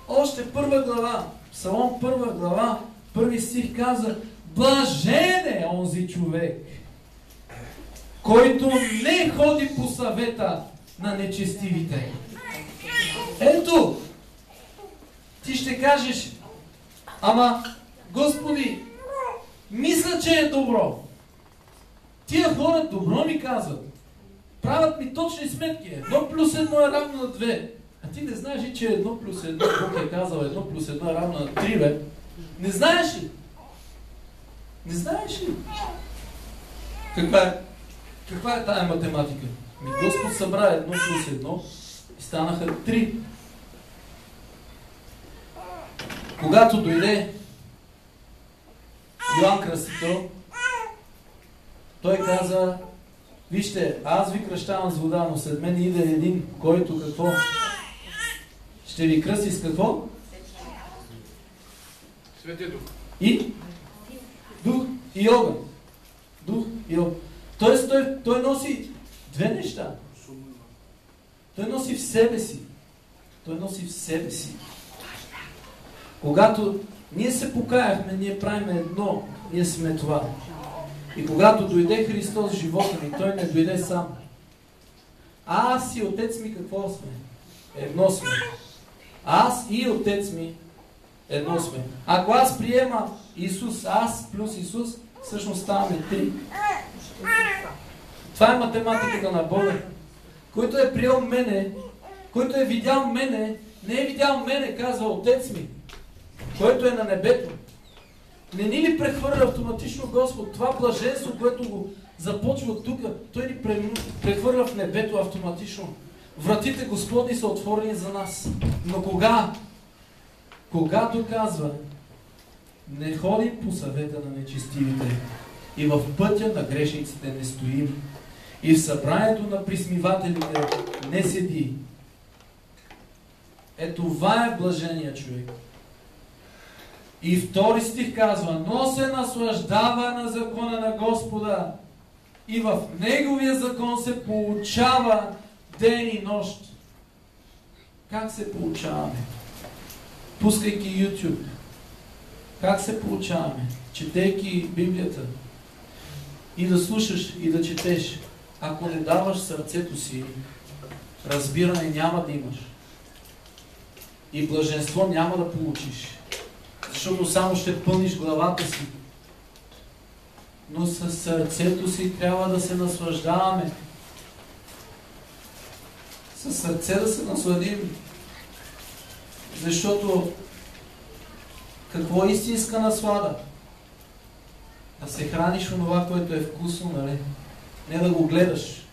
още първа глава, Псалом първа глава, първи стих каза: блажен е онзи човек, който не ходи по съвета на нечестивите. Ето, ти ще кажеш: ама, Господи, мисля, че е добро. Тия хора добро ми казват. Правят ми точни сметки. 1 плюс 1 е равно на 2. А ти не знаеш ли, че 1 плюс 1, Бог е казал 1 плюс 1 е равно на 3, бе? Не знаеш ли? Не знаеш ли? Каква е тая математика? Господ събра 1 плюс 1 и станаха 3. Когато дойде Йоан Кръстител, той каза: вижте, аз ви кръщавам с вода, но след мен иде един, който какво? Ще ви кръсти с какво? Светия Дух. И? Дух и огън. Дух и огън. Тоест той носи две неща. Той носи в себе си. Той носи в себе си. Когато ние се покаяхме, ние правим едно, ние сме това. И когато дойде Христос в живота ми, Той не дойде сам. Аз и Отец ми какво сме? Едно сме. Аз и Отец ми едно сме. Ако аз приема Исус, аз плюс Исус, всъщност ставаме три. Това е математиката на Бога. Който е приел мене, който е видял мене, не е видял мене, казва Отец ми, който е на небето. Не ни ли прехвърля автоматично Господ това блаженство, което го започва тук, Той ни прехвърля в небето автоматично. Вратите Господни са отворени за нас. Но кога? Когато казва, не ходим по съвета на нечестивите и в пътя на грешниците не стоим и в събранието на присмивателите не седи. Това е блажения човек. И втори стих казва, но се наслаждава на закона на Господа и в Неговия закон се получава ден и нощ. Как се получаваме? Пускайки YouTube. Как се получаваме? Четейки Библията. И да слушаш, и да четеш. Ако не даваш сърцето си, разбиране няма да имаш. И блаженство няма да получиш. Защото само ще пълниш главата си. Но със сърцето си трябва да се наслаждаваме. Със сърце да се насладим. Защото какво е истинска наслада? Да се храниш онова, което е вкусно, нали? Не да го гледаш.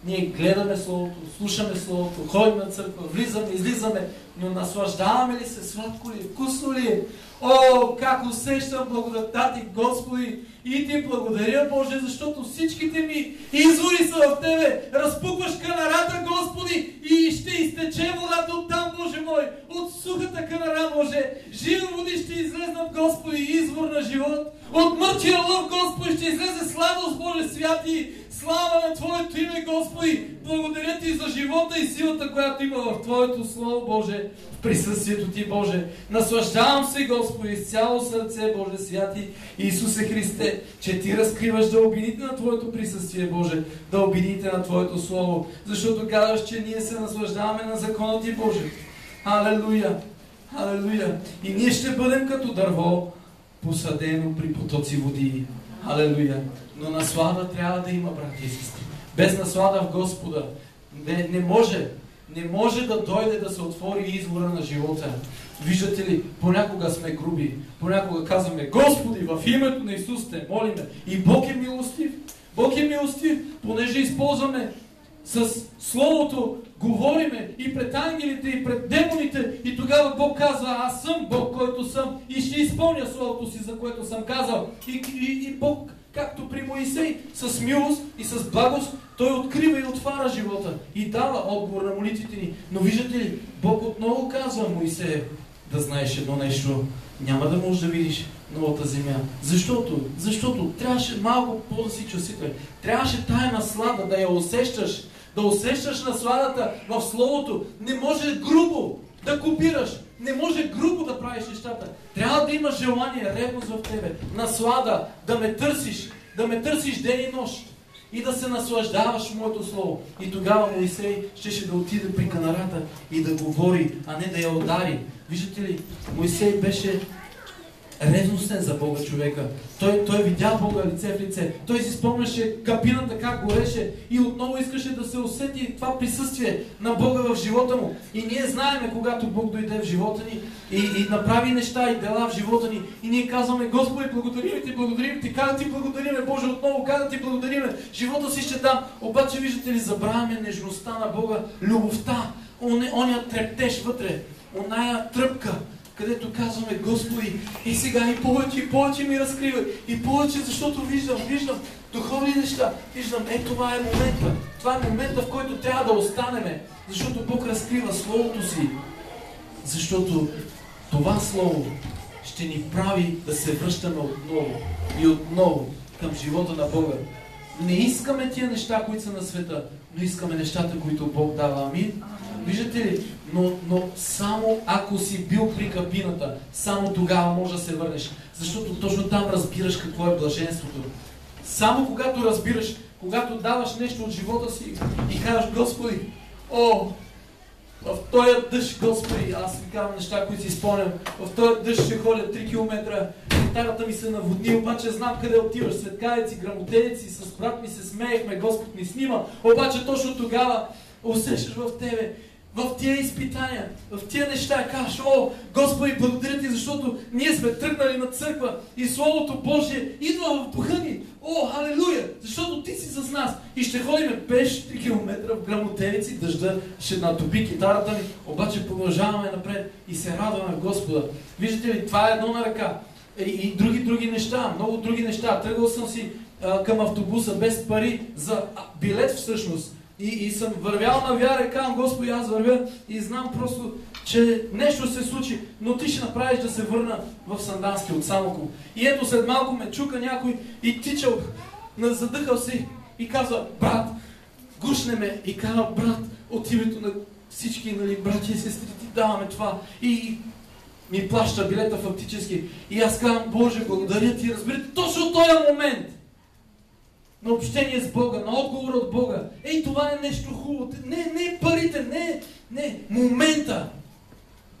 Ние гледаме Словото, слушаме Словото, ходим на църква, влизаме, излизаме, но наслаждаваме ли се, сладко ли, вкусно ли? О, как усещам благодатта Ти, Господи! И Ти благодаря, Боже, защото всичките ми извори са в Тебе. Разпукваш канарата, Господи, и ще изтече водата от там, Боже мой, от сухата канара, Боже. Живи води ще излезнат, Господи, извор на живот. От мъртвия лъв, Господи, ще излезе сладост, Боже, святи. Слава на Твоето име, Господи! Благодаря Ти за живота и силата, която има в Твоето Слово, Боже, в присъствието Ти, Боже. Наслаждавам се, Господи, с цяло сърце, Боже, святи Исусе Христе, че Ти разкриваш дълбините на Твоето присъствие, Боже, дълбините на Твоето Слово, защото казваш, че ние се наслаждаваме на закона Ти, Боже. Алелуя! Алелуя! И ние ще бъдем като дърво, посадено при потоци води. Алелуя! Но наслада трябва да има, брати и сестри. Без наслада в Господа не може да дойде да се отвори извора на живота. Виждате ли, понякога сме груби, понякога казваме, Господи, в името на Исус те молиме. И Бог е милостив. Бог е милостив, понеже използваме с Словото, говориме и пред ангелите, и пред демоните, и тогава Бог казва, аз съм Бог, който съм, и ще изпълня Словото си, за което съм казал. И Бог, както при Моисей, с милост и с благост, Той открива и отваря живота и дава отговор на молитвите ни. Но виждате ли, Бог отново казва Моисей, да знаеш едно нещо, няма да можеш да видиш новата земя. Защото трябваше малко по-да си чувствителен. Трябваше тая наслада да я усещаш, да усещаш насладата в Словото. Не може грубо да копираш, не може грубо да правиш нещата. Трябва да имаш желание, ревност в тебе, наслада, да ме търсиш ден и нощ и да се наслаждаваш в Моето Слово. И тогава Моисей щеше да отиде при канарата и да говори, а не да я удари. Виждате ли, Моисей беше ревностен за Бога човека. Той видя Бога лице в лице. Той си спомняше капината как гореше и отново искаше да се усети това присъствие на Бога в живота му. И ние знаеме, когато Бог дойде в живота ни и направи неща и дела в живота ни, и ние казваме, Господи, благодарим Ти, как да Ти благодариме, Боже, отново, как да Ти благодариме, живота си ще дам. Обаче, виждате ли, забравяме нежността на Бога, любовта, оня трептеж вътре, оная тръпка, където казваме, Господи, и сега и повече ми разкривай, и повече, защото виждам духовни неща, виждам, това е момента. Това е момента, в който трябва да останеме, защото Бог разкрива Словото си. Защото това Слово ще ни прави да се връщаме отново и отново към живота на Бога. Не искаме тия неща, които са на света, но искаме нещата, които Бог дава. Амин. Виждате ли? Но само ако си бил при кабината, само тогава може да се върнеш. Защото точно там разбираш какво е блаженството. Само когато разбираш, когато даваш нещо от живота си и кажеш, Господи, о, в този дъжд, Господи, аз ви казвам неща, които си спомням, в този дъжд ще ходя 3 км, гитарата ми се наводни, обаче знам къде отиваш, светкавици, грамотевици, с брат ми се смеехме, Господ ни снима, обаче точно тогава усещаш в тебе, в тия изпитания, в тия неща, кажеш, о, Господи, благодаря ти, защото ние сме тръгнали на църква и Словото Божие идва в духа ни. О, халелуя, защото ти си с нас и ще ходим пеш 3 км в грамотевици, дъжда ще натопи китарата ни, обаче продължаваме напред и се радваме в Господа. Виждате ли, това е едно на ръка. И други неща, много други неща. Тръгвал съм си към автобуса без пари за билет всъщност. И съм вървял на вяра и казвам, Господи, аз вървя и знам просто, че нещо се случи, но ти ще направиш да се върна в Сандански от Самоков. И ето след малко ме чука някой и тичал, задъхал си и казва, брат, гушне ме и казва, брат, от името на всички, нали, брати и сестри, ти даваме това. И ми плаща билета фактически. И аз казвам, Боже, благодаря ти, разбирате, точно този момент на общение с Бога, на отговор от Бога. Ей, това е нещо хубаво. Не парите, не. Момента.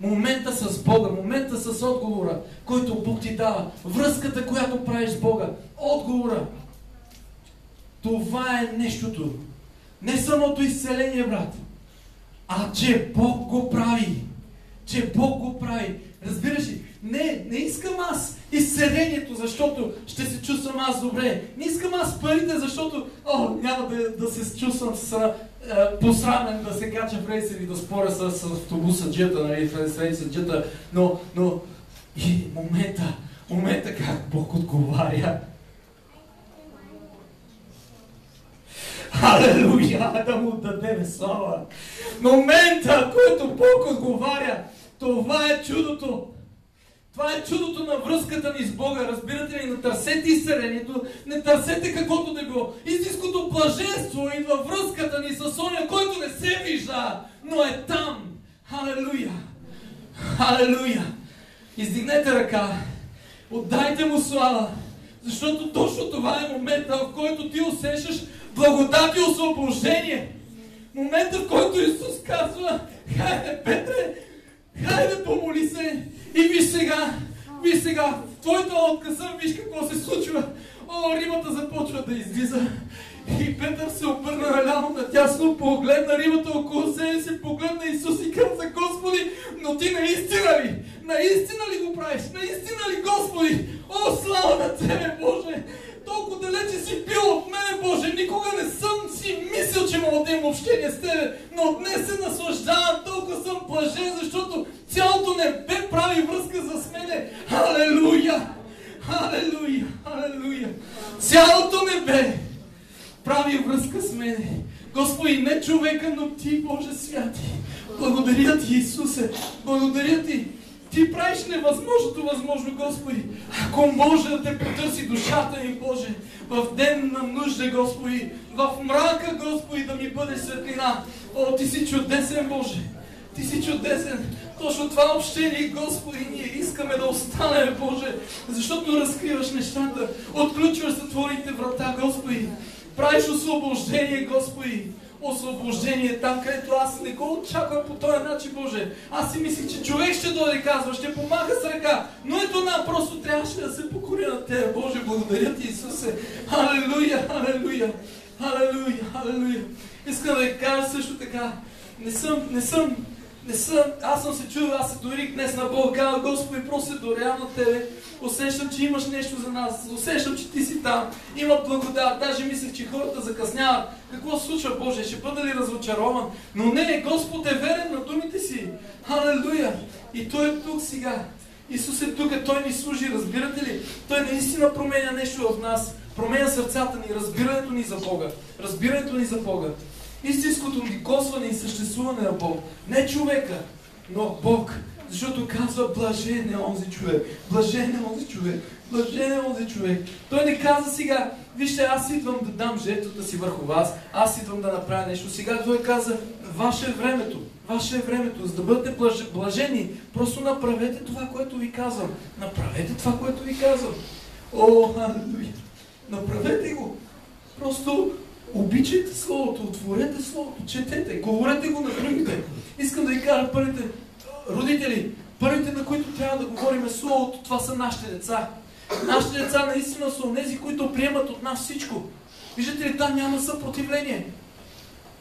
Момента с Бога, момента с отговора, който Бог ти дава. Връзката, която правиш с Бога. Отговора. Това е нещото. Не самото изцеление, брат. А че Бог го прави. Че Бог го прави. Разбираш ли? Не искам аз изцелението, защото ще се чувствам аз добре. Не искам аз парите, защото няма да се чувствам посрамен да се кача в рейсер и да споря с автобуса джета, нали, с рейса джета, но и момента как Бог отговаря. Халелуя, да му дадем слава. Момента, който Бог отговаря, това е чудото. Това е чудото на връзката ни с Бога. Разбирате ли? Не търсете изцелението, не търсете каквото да било. Истинското блаженство идва връзката ни с оня, който не се вижда, но е там. Халелуя! Халелуя! Издигнете ръка, отдайте му слава, защото точно това е момента, в който ти усещаш благодат и освобождение. Момента, в който Исус казва, хайде, Петре, хайде, помоли се и виж сега, в твоята откъса, виж какво се случва. О, рибата започва да излиза. И Петър се обърна наляво надясно, погледна рибата около себе си, погледна Исус и каза, Господи, но ти наистина ли го правиш? Наистина ли, Господи? О, слава на Тебе, Боже! Толкова далече си бил от мене, Боже! Никога не съм си мислил, че мога да имам общение с Тебе, но днес се наслаждавам, толкова съм блажен, защото цялото небе прави връзка с мене. Халелуя! Халелуя! Халелуя! Цялото небе прави връзка с мене. Господи, не човека, но Ти, Боже святи. Благодаря Ти, Исусе. Благодаря Ти. Ти правиш невъзможното възможно, Господи. Ако може да Те потърси душата ми, Боже, в ден на нужда, Господи, в мрака, Господи, да ми бъде светлина. О, Ти си чудесен, Боже. Ти си чудесен. Точно това общение, Господи, ние искаме да останем, Боже, защото разкриваш нещата, отключваш затворените врата, Господи. Правиш освобождение, Господи. Освобождение там, където аз не го очаквам по този начин, Боже. Аз си мислих, че човек ще дойде и казва, ще помага с ръка. Но ето просто трябваше да се покоря на Тебе, Боже. Благодаря Ти, Исусе. Халелуя, халелуя, халелуя, халелуя. Искам да Ви кажа също така. Аз съм се чудил, аз се доверих днес на Бога, казах, Господи, просто се доверявам на Тебе. Усещам, че имаш нещо за нас. Усещам, че Ти си там. Има благодат. Даже мислех, че хората закъсняват. Какво се случва, Боже? Ще бъда ли разочарован? Но не, Господ е верен на думите си. Халелуя! И Той е тук сега. Исус е тук, Той ни служи, разбирате ли? Той наистина променя нещо в нас. Променя сърцата ни, разбирането ни за Бога. Разбирането ни за Бога. Истинското ни косване и съществуване на Бог. Не човека, но Бог. Защото казва, блажен е онзи човек. Блажен е онзи човек. Блажен е онзи човек. Той не каза сега, вижте, аз идвам да дам жертвата си върху вас. Аз идвам да направя нещо. Сега Той каза, ваше е времето. Ваше е времето. За да бъдете блажени, просто направете това, което ви казвам. Направете това, което ви казвам. О, халелуя. Направете го. Просто обичайте Словото, отворете Словото, четете, говорете го на другите. Искам да ви кажа, първите родители, първите, на които трябва да говорим Словото, това са нашите деца. Нашите деца наистина са онези, които приемат от нас всичко. Виждате ли, там няма съпротивление.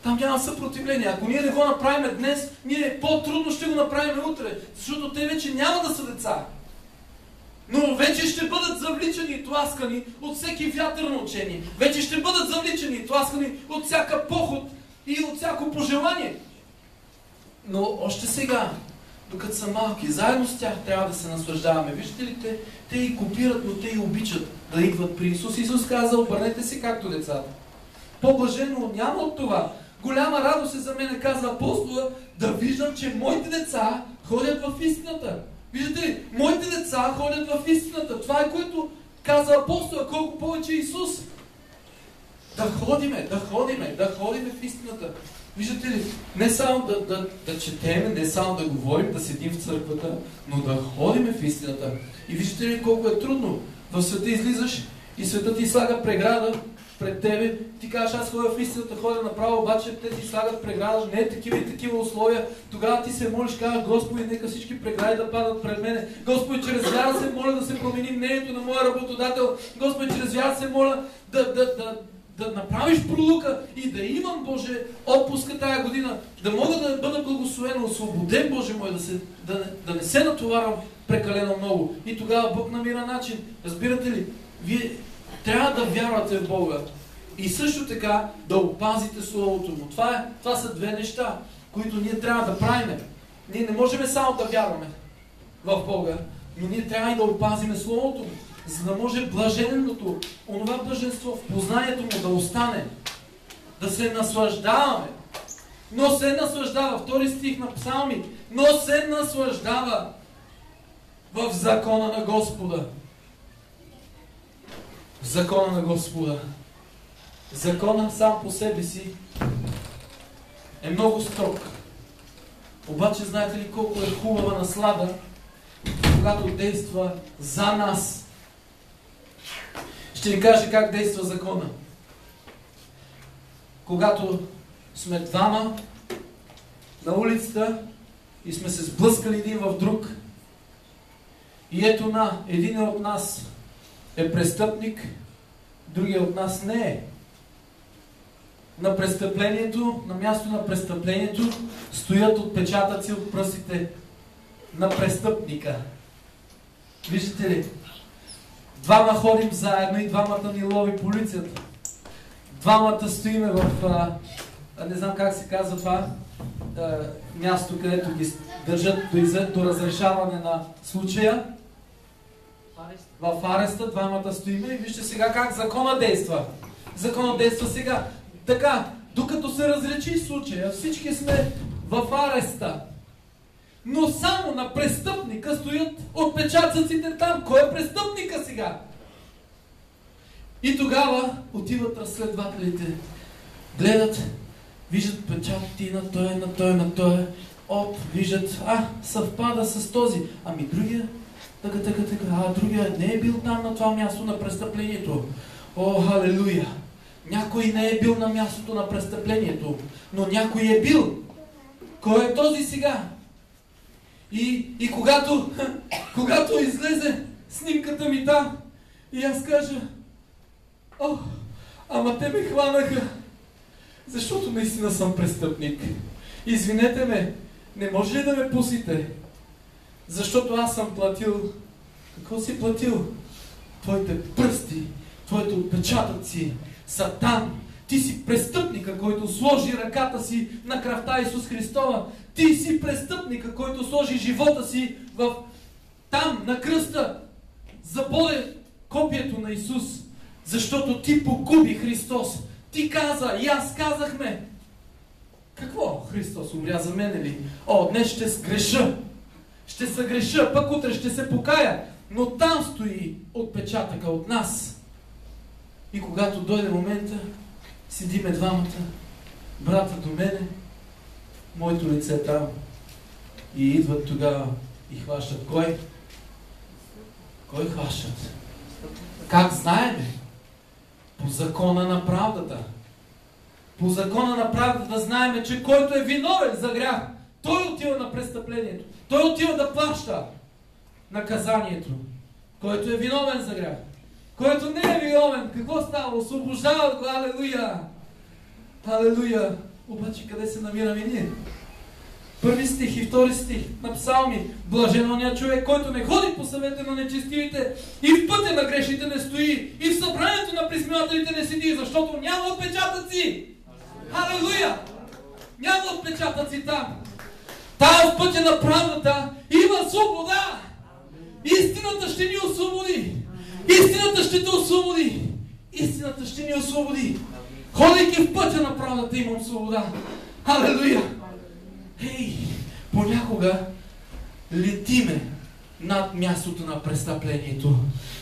Там няма съпротивление. Ако ние не го направим днес, ние по-трудно ще го направим утре, защото те вече няма да са деца. Но вече ще бъдат завличани и тласкани от всеки вятър на учение. Вече ще бъдат завличани и тласкани от всяка поход и от всяко пожелание. Но още сега, докато са малки, заедно с тях трябва да се наслаждаваме. Виждате ли, те и копират, но те и обичат да идват при Исус. Исус каза, обърнете се както децата. По-блажено няма от това. Голяма радост е за мен, каза апостола, да виждам, че моите деца ходят в истината. Виждате ли, моите деца ходят в истината. Това е което каза апостола, колко повече Исус. Да ходиме в истината. Виждате ли, не само да четеме, не само да говорим, да седим в църквата, но да ходиме в истината. И виждате ли колко е трудно. В света излизаш и светът ти слага преграда пред тебе. Ти кажеш, аз ходя в истината, ходя направо, обаче те ти слагат преграда, не е такива и такива условия. Тогава ти се молиш, казваш, Господи, нека всички прегради да падат пред мене. Господи, чрез вяра се моля да се промени мнението на моя работодател. Господи, чрез вяра се моля да направиш пролука и да имам, Боже, отпуска тая година, да мога да бъда благословен, освободен, Боже мой, да не се натоварвам прекалено много. И тогава Бог намира начин. Разбирате ли? Вие трябва да вярвате в Бога. И също така да опазите Словото Му. Това са две неща, които ние трябва да правим. Ние не можем само да вярваме в Бога, но ние трябва и да опазиме Словото Му, за да може блаженното, онова блаженство в познанието Му да остане. Да се наслаждаваме. Но се наслаждава, втори стих на Псалми, но се наслаждава в закона на Господа. В закона на Господа. Закона сам по себе си е много строг. Обаче знаете ли колко е хубава наслада, когато действа за нас. Ще ви кажа как действа закона. Когато сме двама на улицата и сме се сблъскали един в друг, и ето един от нас е престъпник, другия от нас не е. На престъплението, на място на престъплението стоят отпечатъци от пръстите на престъпника. Виждате ли? Двама ходим заедно и двамата ни лови полицията. Двамата стоиме в, не знам как се казва това, място, където ги държат до разрешаване на случая. В ареста двамата стоиме и вижте сега как закона действа. Закона действа сега. Така, докато се разречи случая, всички сме в ареста. Но само на престъпника стоят отпечатъците там. Кой е престъпника сега? И тогава отиват разследвателите. Гледат, виждат печатите на той, виждат, съвпада с този. Ами другия, другия не е бил там на това място на престъплението. О, халелуя! Някой не е бил на мястото на престъплението, но някой е бил. Кой е този сега? И когато излезе снимката ми там, и аз кажа, ама те ме хванаха, защото наистина съм престъпник. Извинете ме, не може ли да ме пустите? Защото аз съм платил. Какво си платил? Твоите пръсти, твоите отпечатъци са там. Ти си престъпника, който сложи ръката си на кръвта Исус Христова. Ти си престъпника, който сложи живота си там, на кръста. Забоде копието на Исус, защото ти погуби Христос. Ти каза, и аз казахме. Какво? Христос умря за мене ли? Днес ще сгреша. Ще се греша, пък утре ще се покая. Но там стои отпечатъка от нас. И когато дойде момента, седиме двамата, брата до мене, моето лице е там. И идват тогава и хващат. Кой хващат? Как знаеме? По закона на правдата. По закона на правдата знаем, че който е виновен за грях, той отива на престъплението. Той отива да плаща наказанието. Който е виновен за грях. Който не е виновен, какво става? Освобождава го, алелуя! Алелуя! Обаче къде се намираме ние? Първи стих и втори стих на Псалми. Блажен оня човек, който не ходи по съвета на нечестивите и в пътя на грешните не стои и в събранието на присмивателите не седи, защото няма отпечатъци. Алелуя! Няма отпечатъци там. Там в пътя на правдата има свобода. Истината ще ни освободи. Истината ще те освободи. Истината ще ни освободи. Ходейки в пътя на правдата имам свобода. Алелуя! Хей, понякога летиме над мястото на престъплението,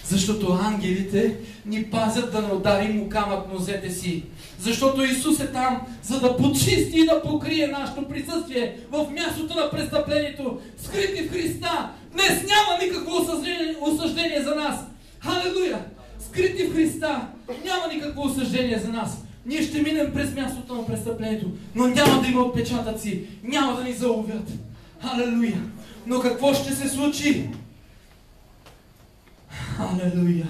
защото ангелите ни пазят да не ударим му камък нозете си. Защото Исус е там, за да почисти и да покрие нашето присъствие в мястото на престъплението, скрити в Христа. Днес няма никакво осъждение за нас. Халелуя! Скрити в Христа няма никакво осъждение за нас. Ние ще минем през мястото на престъплението, но няма да има отпечатъци, няма да ни заловят. Халелуя! Но какво ще се случи? Халелуя!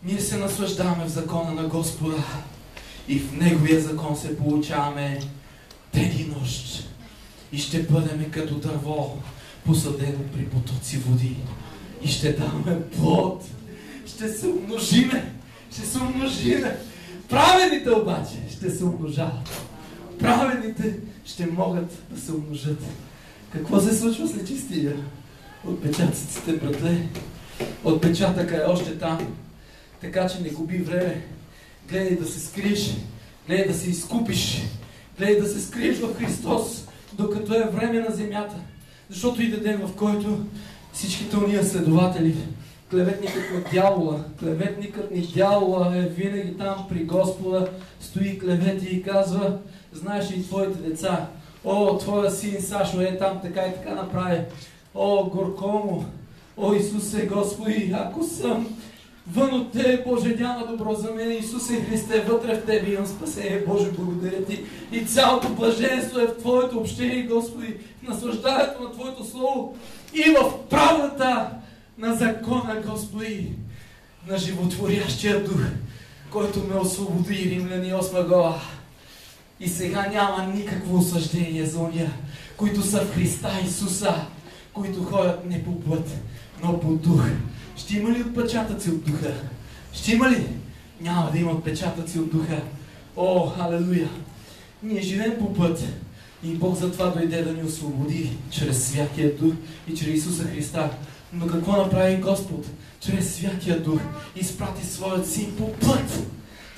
Ние се наслаждаваме в закона на Господа и в Неговия закон се получаваме ден и нощ. И ще бъдем като дърво, посадено при потоци води. И ще даваме плод. Ще се умножиме. Ще се умножиме. Праведните обаче ще се умножават. Праведните ще могат да се умножат. Какво се случва с нечистия? Отпечатъците, братле. Отпечатъка е още там. Така че не губи време. Гледай да се скриеш. Гледай да се изкупиш. Гледай да се скриеш в Христос, докато е време на земята. Защото иде ден, в който всичките уния следователи, клеветникът на дявола, клеветникът ни дявола е винаги там при Господа, стои клевети и казва: знаеш ли твоите деца? О, твоя син Сашо е там, така и така направи. О, горко му! О, Исусе, Господи, ако съм вън от Тебе, Боже, няма добро за мен. Исусе Христе, вътре в Тебе имам спасение, Боже, благодаря Ти. И цялото блаженство е в Твоето общение, Господи, в наслаждането на Твоето Слово и в правдата на закона, Господи, на животворящия дух, който ме освободи. Римляни 8 глава. И сега няма никакво осъждение за ония, които са в Христа Исуса, които ходят не по път, но по дух. Ще има ли отпечатъци от духа? Ще има ли? Няма да има отпечатъци от духа. О, халелуя! Ние живеем по път и Бог затова дойде да ни освободи чрез Святия Дух и чрез Исуса Христа. Но какво направи Господ? Чрез Святия Дух изпрати Своят Син по път,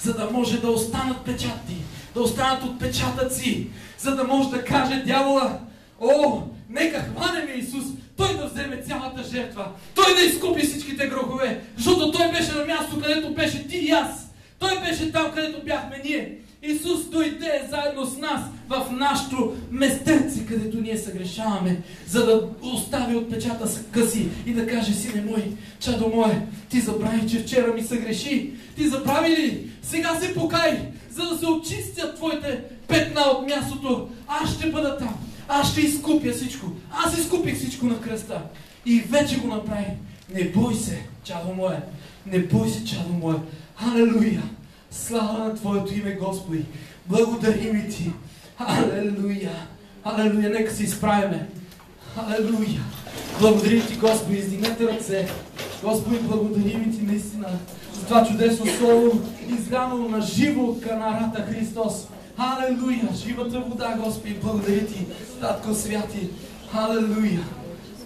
за да може да останат печати, да останат отпечатъци, за да може да каже дявола: о, нека хванеме Исус, Той да вземе цялата жертва, Той да изкупи всичките грехове, защото Той беше на място, където беше ти и аз. Той беше там, където бяхме ние. Исус дойде заедно с нас в нашото местенце, където ние съгрешаваме, за да остави отпечатъка си и да каже: сине мой, чадо мое, ти забрави, че вчера ми съгреши. Ти забрави ли? Сега се покай, за да се очистят твоите петна от мястото. Аз ще бъда там. Аз ще изкупя всичко. Аз изкупих всичко на кръста. И вече го направи. Не бой се, чадо мое. Не бой се, чадо мое. Алелуя! Слава на Твоето име, Господи! Благодарим Ти! Алелуя! Алелуя! Нека се изправяме! Алелуя! Благодарим Ти, Господи! Издигнете ръце! Господи, благодарим Ти наистина за това чудесно слово, излянало на живо от канарата Христос. Алелуя! Живата вода, Господи! Благодаря Ти, Татко Святи! Алелуя!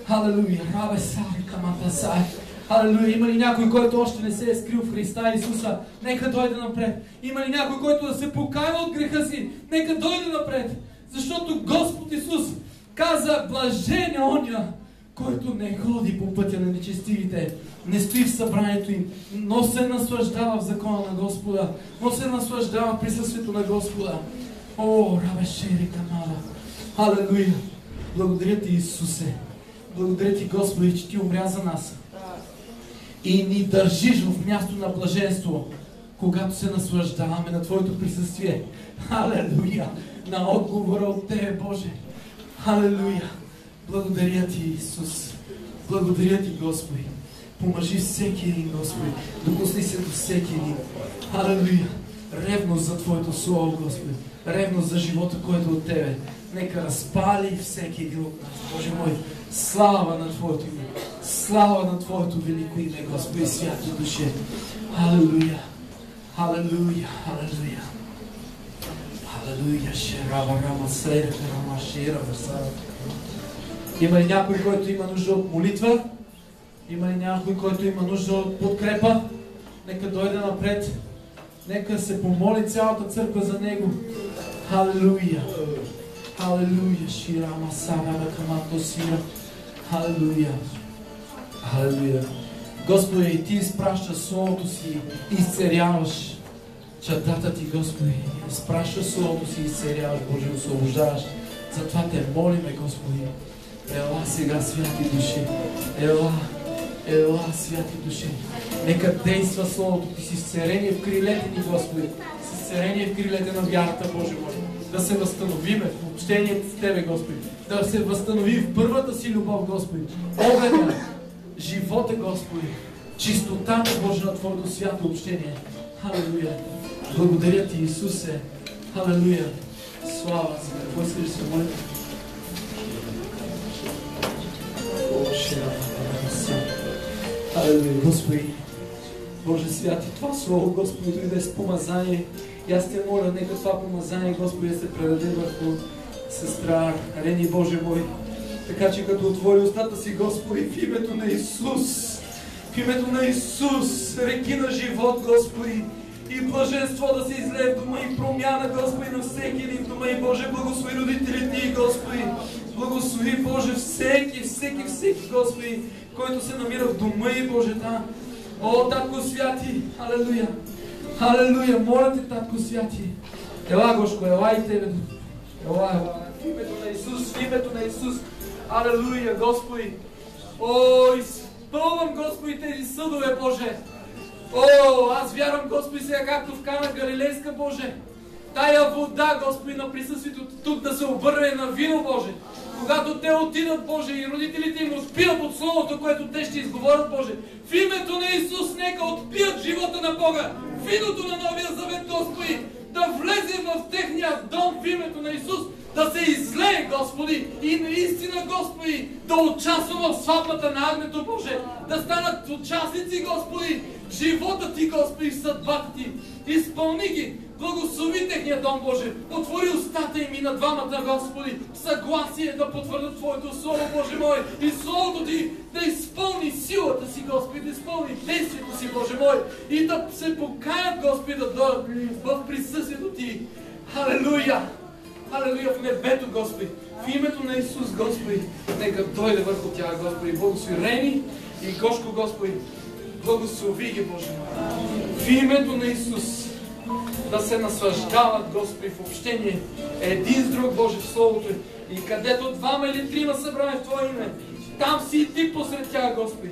Алелуя! Рабе Сари Каматасай! Алелуя! Има ли някой, който още не се е скрил в Христа Исуса? Нека дойде напред. Има ли някой, който да се покаява от греха си? Нека дойде напред. Защото Господ Исус каза: блажен е оня, който не ходи по пътя на нечестивите, не стои в събранието им, но се наслаждава в закона на Господа, но се наслаждава в присъствието на Господа. О, рабе Шери Камала! Алелуя! Благодаря Ти, Исусе! Благодаря Ти, Господи, че Ти умря за нас и ни държиш в място на блаженство. когато се наслаждаваме на Твоето присъствие. Халелуя! На отговора от Тебе, Боже. Халелуя! Благодаря Ти, Исус. Благодаря Ти, Господи. Помажи всеки един, Господи. Допусни се до всеки един. Халелуя! Ревност за Твоето Слово, Господи. Ревност за живота, който е от Тебе. Нека разпали всеки един от нас. Боже мой, слава на Твоето име. Слава на Твоето велико име, Господи, святи душе. Халелуя! Халелуя! Халелуя! Халелуя! Шерава, рама, срера, рама, шерава, срера. Има ли някой, който има нужда от молитва? Има ли някой, който има нужда от подкрепа? Нека дойде напред. Нека се помоли цялата църква за него. Халелуя! Халелуя! Ширама, сарава, камато, сира. Халелуя! Халелуя! Господи, Ти изпращаш Словото Си, изцеряваш чадата Ти, Господи. Изпращаш Словото Си, изцеряваш, Боже, освобождаваш. Затова Те молиме, Господи. Ела сега, святи души. Ела, святи души. Нека действа Словото Ти с изцерение в крилете ни, Господи. С изцерение в крилете на вярата, Боже мой. Да се възстановиме в общението с Тебе, Господи. Да се възстанови в първата си любов, Господи. Огледа живота, Господи. Чистотата, Боже, на Твоето свято общение. Халелуя. Благодаря Ти, Исусе. Халелуя. Слава за какво искаш да се молим? Халелуя, Господи. Боже святи, това Слово, Господи, дойде с помазание. И аз Те моля, нека това помазание, Господи, да се предаде върху сестра Рени, Боже мой. Така че като отвори устата си, Господи, в името на Исус, в името на Исус, реки на живот, Господи, и блаженство да се излее в дома и промяна, Господи, на всеки един в дома и Боже, благослови родителите и Господи, благослови, Боже, всеки, Господи, който се намира в дома и Боже, да. О, Татко святи, халелуя, халелуя, моля Те, Татко святи, ела, Гошко, ела и Тебе, ела, в името на Исус, в името на Исус, халелуя, Господи, о, изпълвам, Господи, тези съдове, Боже. О, аз вярвам, Господи, сега както в Кана Галилейска, Боже. Тая вода, Господи, на присъствието тук да се обърне на вино, Боже. Когато те отидат, Боже, и родителите им отпият от Словото, което те ще изговорят, Боже. В името на Исус, нека отпият живота на Бога. Виното на Новия Завет, Господи, да влезе в техния дом в името на Исус, да се излее, Господи, и наистина, Господи, да участва в сватбата на агнето, Боже, да станат участници, Господи, в живота Ти, Господи, в съдбата Ти. Изпълни ги, благослови техния дом, Боже, отвори устата им и на двамата, Господи, в съгласие да потвърдят Твоето Слово, Боже мой, и Словото Ти да изпълни силата си, Господи, да изпълни действието си, Боже мой, и да се покаят, Господи, да дойдат в присъствието Ти. Халелуя! Халелуя в небето, Господи! В името на Исус, Господи, нека дойде върху тях, Господи. Благослови Рени и Гошко, Господи. Благослови ги, Боже мой. В името на Исус да се наслаждават, Господи, в общение един с друг, Боже, в Словото. И където двама или трима събрани в Твое име, там си и Ти посред тях, Господи.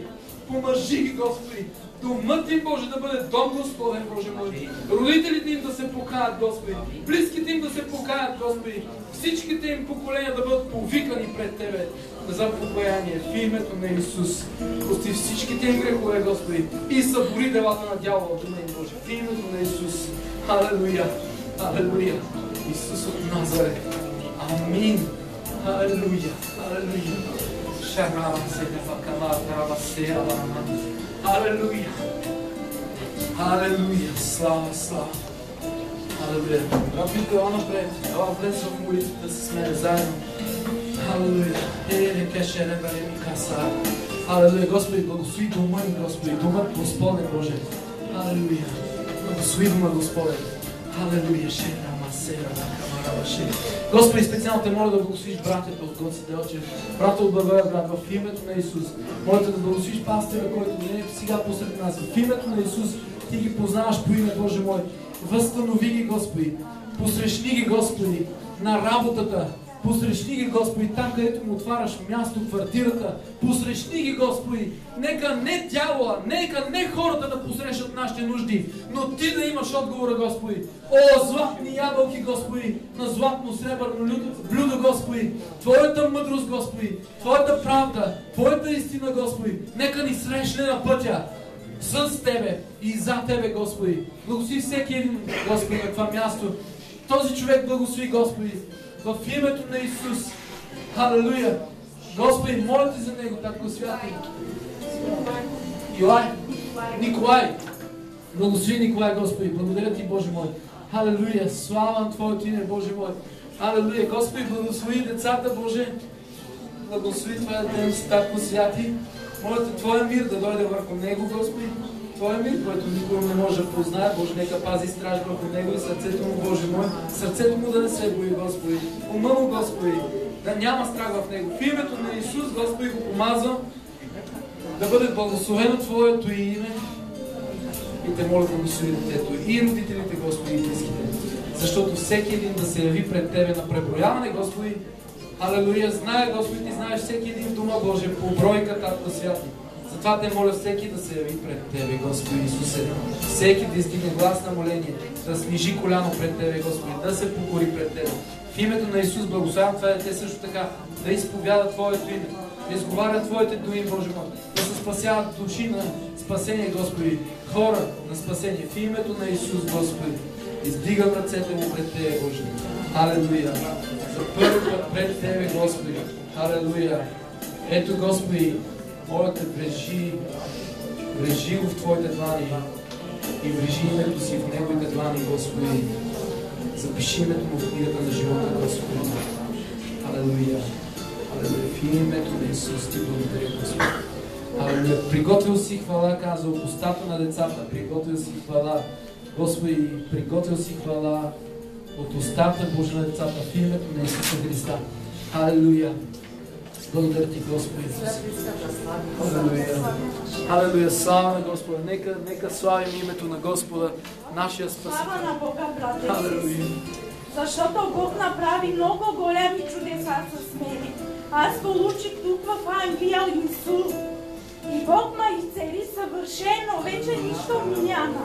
Помажи ги, Господи. Домът им, Боже, да бъде дом Господен, Боже мой. Родителите им да се покаят, Господи. Близките им да се покаят, Господи. Всичките им поколения да бъдат повикани пред Тебе за покаяние. В името на Исус. Прости всичките им грехове, Господи. И събори делата на дявола в дома им, Боже. В името на Исус. Халелуя. Халелуя. Исус от Назарет. Амин. Халелуя. Халелуя. Шарава се дефакала, трава се алама. Халелуя! Халелуя! Слава, слава! Халелуя! Рабите, ела напред! Ела влез в молитвата с мене заедно! Халелуя! Халелуя! Господи, благослови дома ни, Господи! Домът Господен, Боже! Халелуя! Благослови дома, Господен! Халелуя! Господи, специално Те моля да благословиш братята от Гоце Делчев, брата от Благоевград, в името на Исус. Моля Те да благословиш пастира, който не е сега посред нас. В името на Исус Ти ги познаваш по име, Боже мой. Възстанови ги, Господи. Посрещни ги, Господи, на работата, Посрещни ги, Господи, там, където му отваряш място, квартирата. Посрещни ги, Господи. Нека не дявола, нека не хората да посрещат нашите нужди, но Ти да имаш отговора, Господи. О, златни ябълки, Господи, на златно сребърно блюдо, Господи. Твоята мъдрост, Господи, Твоята правда, Твоята истина, Господи. Нека ни срещне на пътя с Тебе и за Тебе, Господи. Благослови всеки един, Господи, на това място. Този човек благослови, Господи, в името на Исус. Халелуя! Господи, моля Ти за него, Татко Святи. Николай. Благослови Николай, Господи. Благодаря Ти, Боже мой. Халелуя! Слава на Твоето име, Боже мой. Халелуя! Господи, благослови децата, Боже. Благослови Твоя ден, Татко Святи. Моля Те, Твоя мир да дойде върху него, Господи. Твоя мир, който никога не може да познае, Боже, нека пази страж върху него и сърцето му, Боже мой. Сърцето му да не се бои, Господи. Ума му, Господи, да няма страх в него. В името на Исус, Господи, го помазвам да бъде благословено Твоето име. И Те моля, благослови детето и родителите, Господи, и близките. Защото всеки един да се яви пред Тебе на преброяване, Господи. Алелуя, знае, Господи, Ти знаеш всеки един дома, Боже, по бройка, Татко Святи. Затова Те моля всеки да се яви пред Тебе, Господи Исусе. Всеки да издигне глас на моление, да снижи коляно пред Тебе, Господи, да се покори пред Тебе. В името на Исус благославям това дете също така, да изповяда Твоето име, да изговаря Твоите думи, Боже мой, да се спасяват души на спасение, Господи, хора на спасение. В името на Исус, Господи, издигам ръцете му пред Тебе, Боже. Алелуя! За първи път пред Тебе, Господи. Алелуя! Ето, Господи, моля Те, врежи го в Твоите длани и врежи името си в Неговите длани, Господи. Запиши името му в книгата на живота, Господи. Алелуя! Алелуя! В името на Исус Ти благодаря, Господи. Алелуя! Приготвил си хвала, казва, от устата на децата. Приготвил си хвала, Господи, приготвил си хвала от устата, Боже, на децата в името на Исуса Христа. Алелуя! Благодаря Ти, Господи Исус. Алелуя! Алелуя! Слава на Господа! Нека славим името на Господа, нашия Спасител. Слава на Бога, брате. Алелуя! Защото Бог направи много големи чудеса с мене. Аз получих тук в Англия инсулт. И Бог ме изцели съвършено. Вече нищо ми няма.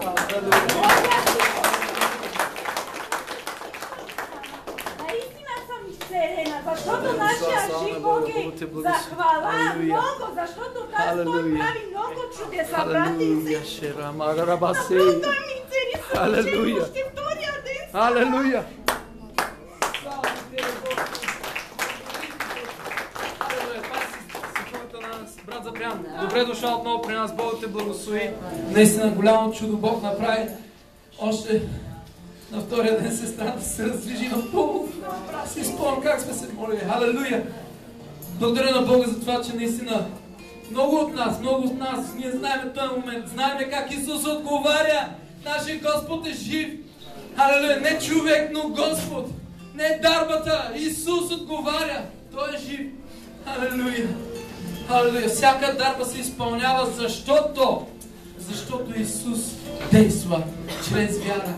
Наистина съм изцелена, защото нашия жив Бог е за хвала много, защото Той прави много чудеса, брати и сестри. Направо Той ми изцели съвършено. Още втория ден. Алелуя! Брат Запрян, добре дошъл отново при нас, Бог те благослови. Наистина голямо чудо Бог направи. Още на втория ден сестрата се раздвижи напълно. Си спомням как сме се молили. Халелуя! Благодаря на Бога за това, че наистина много от нас, ние знаем този момент, знаем как Исус отговаря. Нашия Господ е жив. Халелуя! Не човек, но Господ. Не дарбата. Исус отговаря. Той е жив. Халелуя! Халелуя! Всяка дарба се изпълнява, защото Исус действа чрез вяра.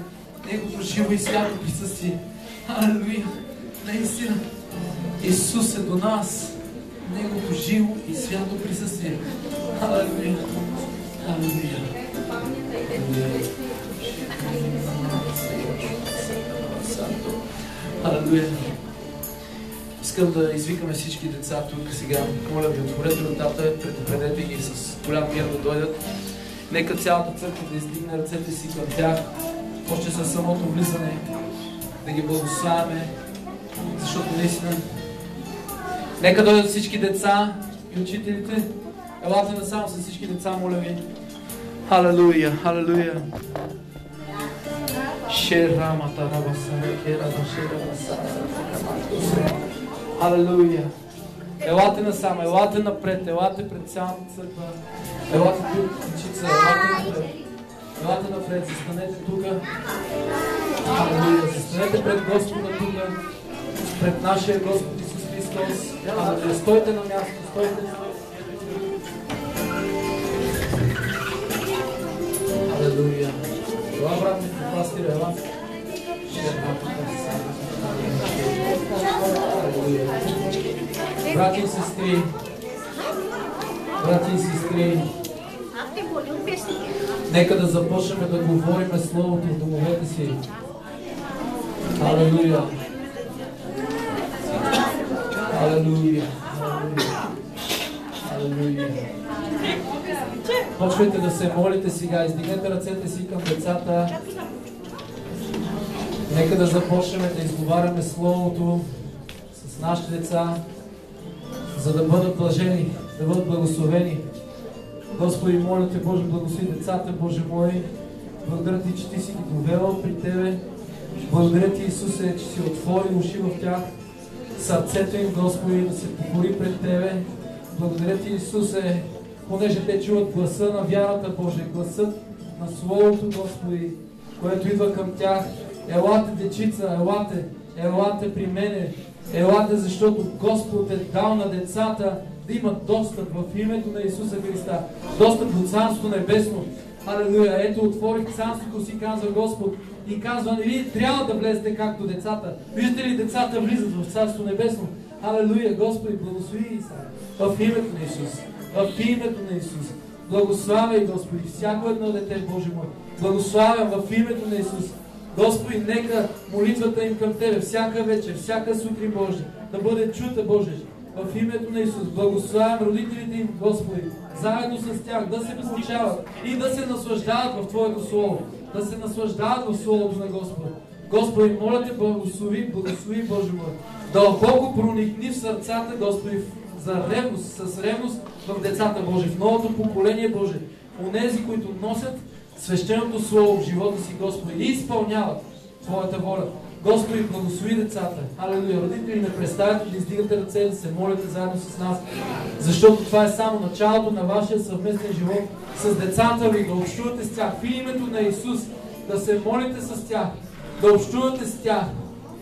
Неговото живо и свято присъствие. Халелуя! Наистина, Исус е до нас. Неговото живо и свято присъствие. Халелуя! Халелуя! Халелуя! Искам да извикаме всички деца тук сега. Моля ви, отворете вратата, предупредете ги с голям мир да дойдат. Нека цялата църква да издигне ръцете си към тях. Още със самото влизане да ги благославяме, защото наистина. Нека дойдат всички деца и учителите. Елате насам с всички деца, моля ви. Халелуя, халелуя. Шерамата рабасана, керада шерабасана. Халелуя. Елате насам, елате напред, елате пред цялата църква. Елате тук, дечица, елате напред. Елате напред, застанете тук. Халелуя, застанете пред Господа тук. Пред нашия Господ Исус Христос. Халелуя, стойте на място, стойте на място. Халелуя. Ела, брат ми, пастира, ела. Халелуя. Брати и сестри, нека да започнем да говорим Словото в домовете си. Алелуя! Алелуя! Алелуя! Почвайте да се молите сега, издигнете ръцете си към децата. Нека да започнем да изговаряме Словото с нашите деца, за да бъдат блажени, да бъдат благословени. Господи, моля Те, Боже, благослови децата, Боже мой. Благодаря Ти, че Ти си ги довела при Тебе. Благодаря Ти, Исусе, че си отвори уши в тях, сърцето им, Господи, да се покори пред Тебе. Благодаря Ти, Исусе, понеже те чуват гласа на вярата, Боже, гласът на Словото, Господи, което идва към тях. Елате, дечица, елате при мене, елате, защото Господ е дал на децата да имат достъп в името на Исуса Христа, достъп до Царство Небесно. Алелуя! Ето, отворих Царството си, казва Господ, и казва: не вие трябва да влезете както децата. Виждате ли, децата влизат в Царство Небесно. Алелуя! Господи, благослови и в името на Исус. В името на Исус. Благославяй, Господи, всяко едно дете, Боже мой. Благославям в името на Исус. Господи, нека молитвата им към Тебе всяка вечер, всяка сутрин, Боже, да бъде чута, Боже, в името на Исус. Благославям родителите им, Господи, заедно с тях да се получават и да се наслаждават в Твоето Слово, да се наслаждават в Словото на Господа. Господи, моля Те, благослови, Боже мой, дълбоко проникни в сърцата, Господи, за ревност, с ревност в децата, Боже, в новото поколение, Боже, онези, които носят свещеното Слово в живота си, Господи, и изпълняват Твоята воля. Господи, благослови децата. Алелуя! Родители, не представяте да издигате ръце, да се молите заедно с нас, защото това е само началото на вашия съвместен живот с децата ви, да общувате с тях в името на Исус, да се молите с тях, да общувате с тях,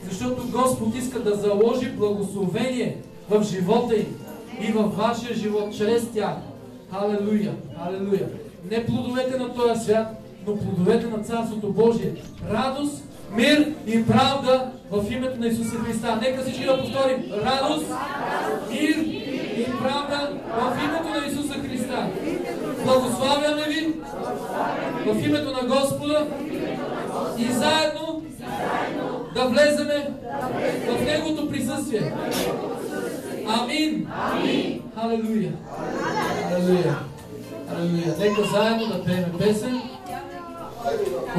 защото Господ иска да заложи благословение в живота им и във вашия живот чрез тях. Алелуя! Алелуя! Не плодовете на този свят, но плодовете на Царството Божие. Радост, мир и правда в името на Исуса Христа. Нека всички да повторим. Радост, мир и правда в името на Исуса Христа. Благославяме ви в името на Господа и заедно да влеземе в Неговото присъствие. Амин. Алелуя. Алелуя. Алелуя. Нека заедно да пеем песен.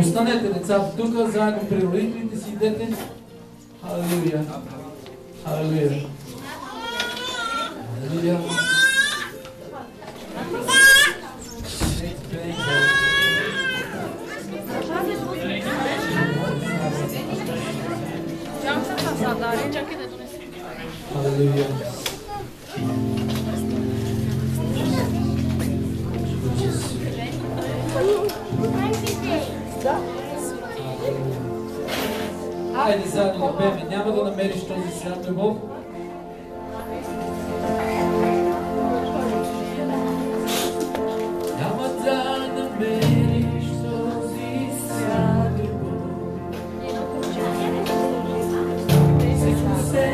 Останете децата тук, заедно при родителите си идете. Алелуя. Алелуя. Алелуя. Алелуя. Хайде заедно да пеем. Няма да намериш този свят любов. Няма да намериш този свят любов. Всичко се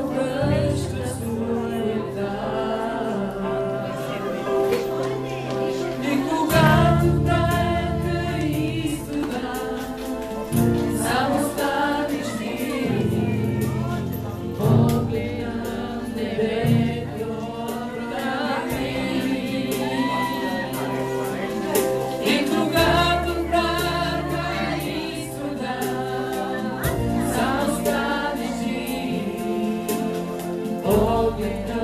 обръща суета. И когато тайната истина само станеш ти, погледна небето прави. И когато тайната истина само станеш ти, погледна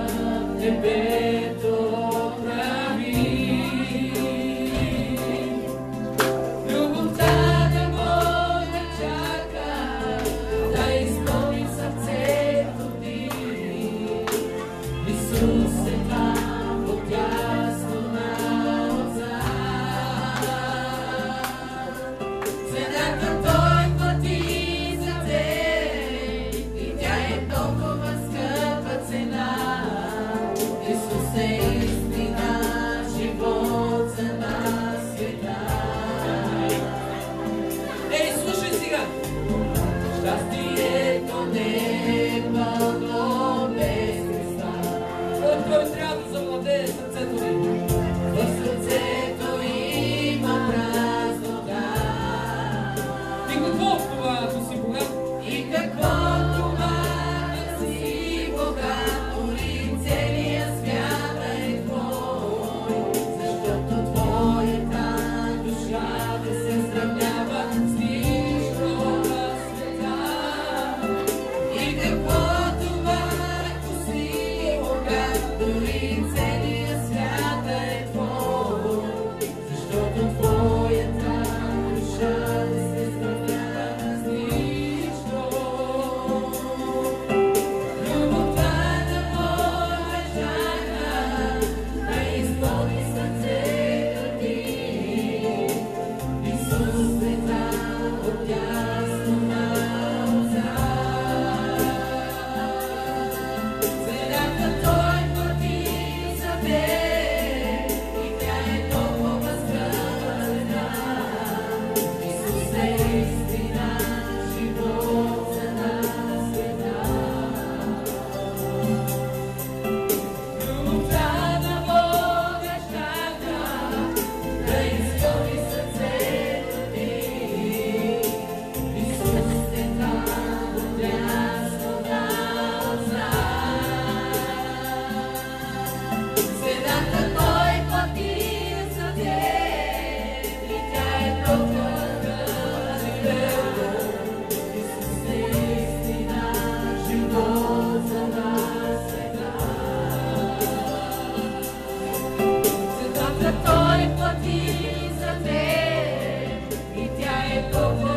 небето прави. Любовта на Бога чака да изпълни сърцето ти. Исус е там отдясно на Отца. Цената Той плати за теб и тя е толкова скъпа цена. Твоята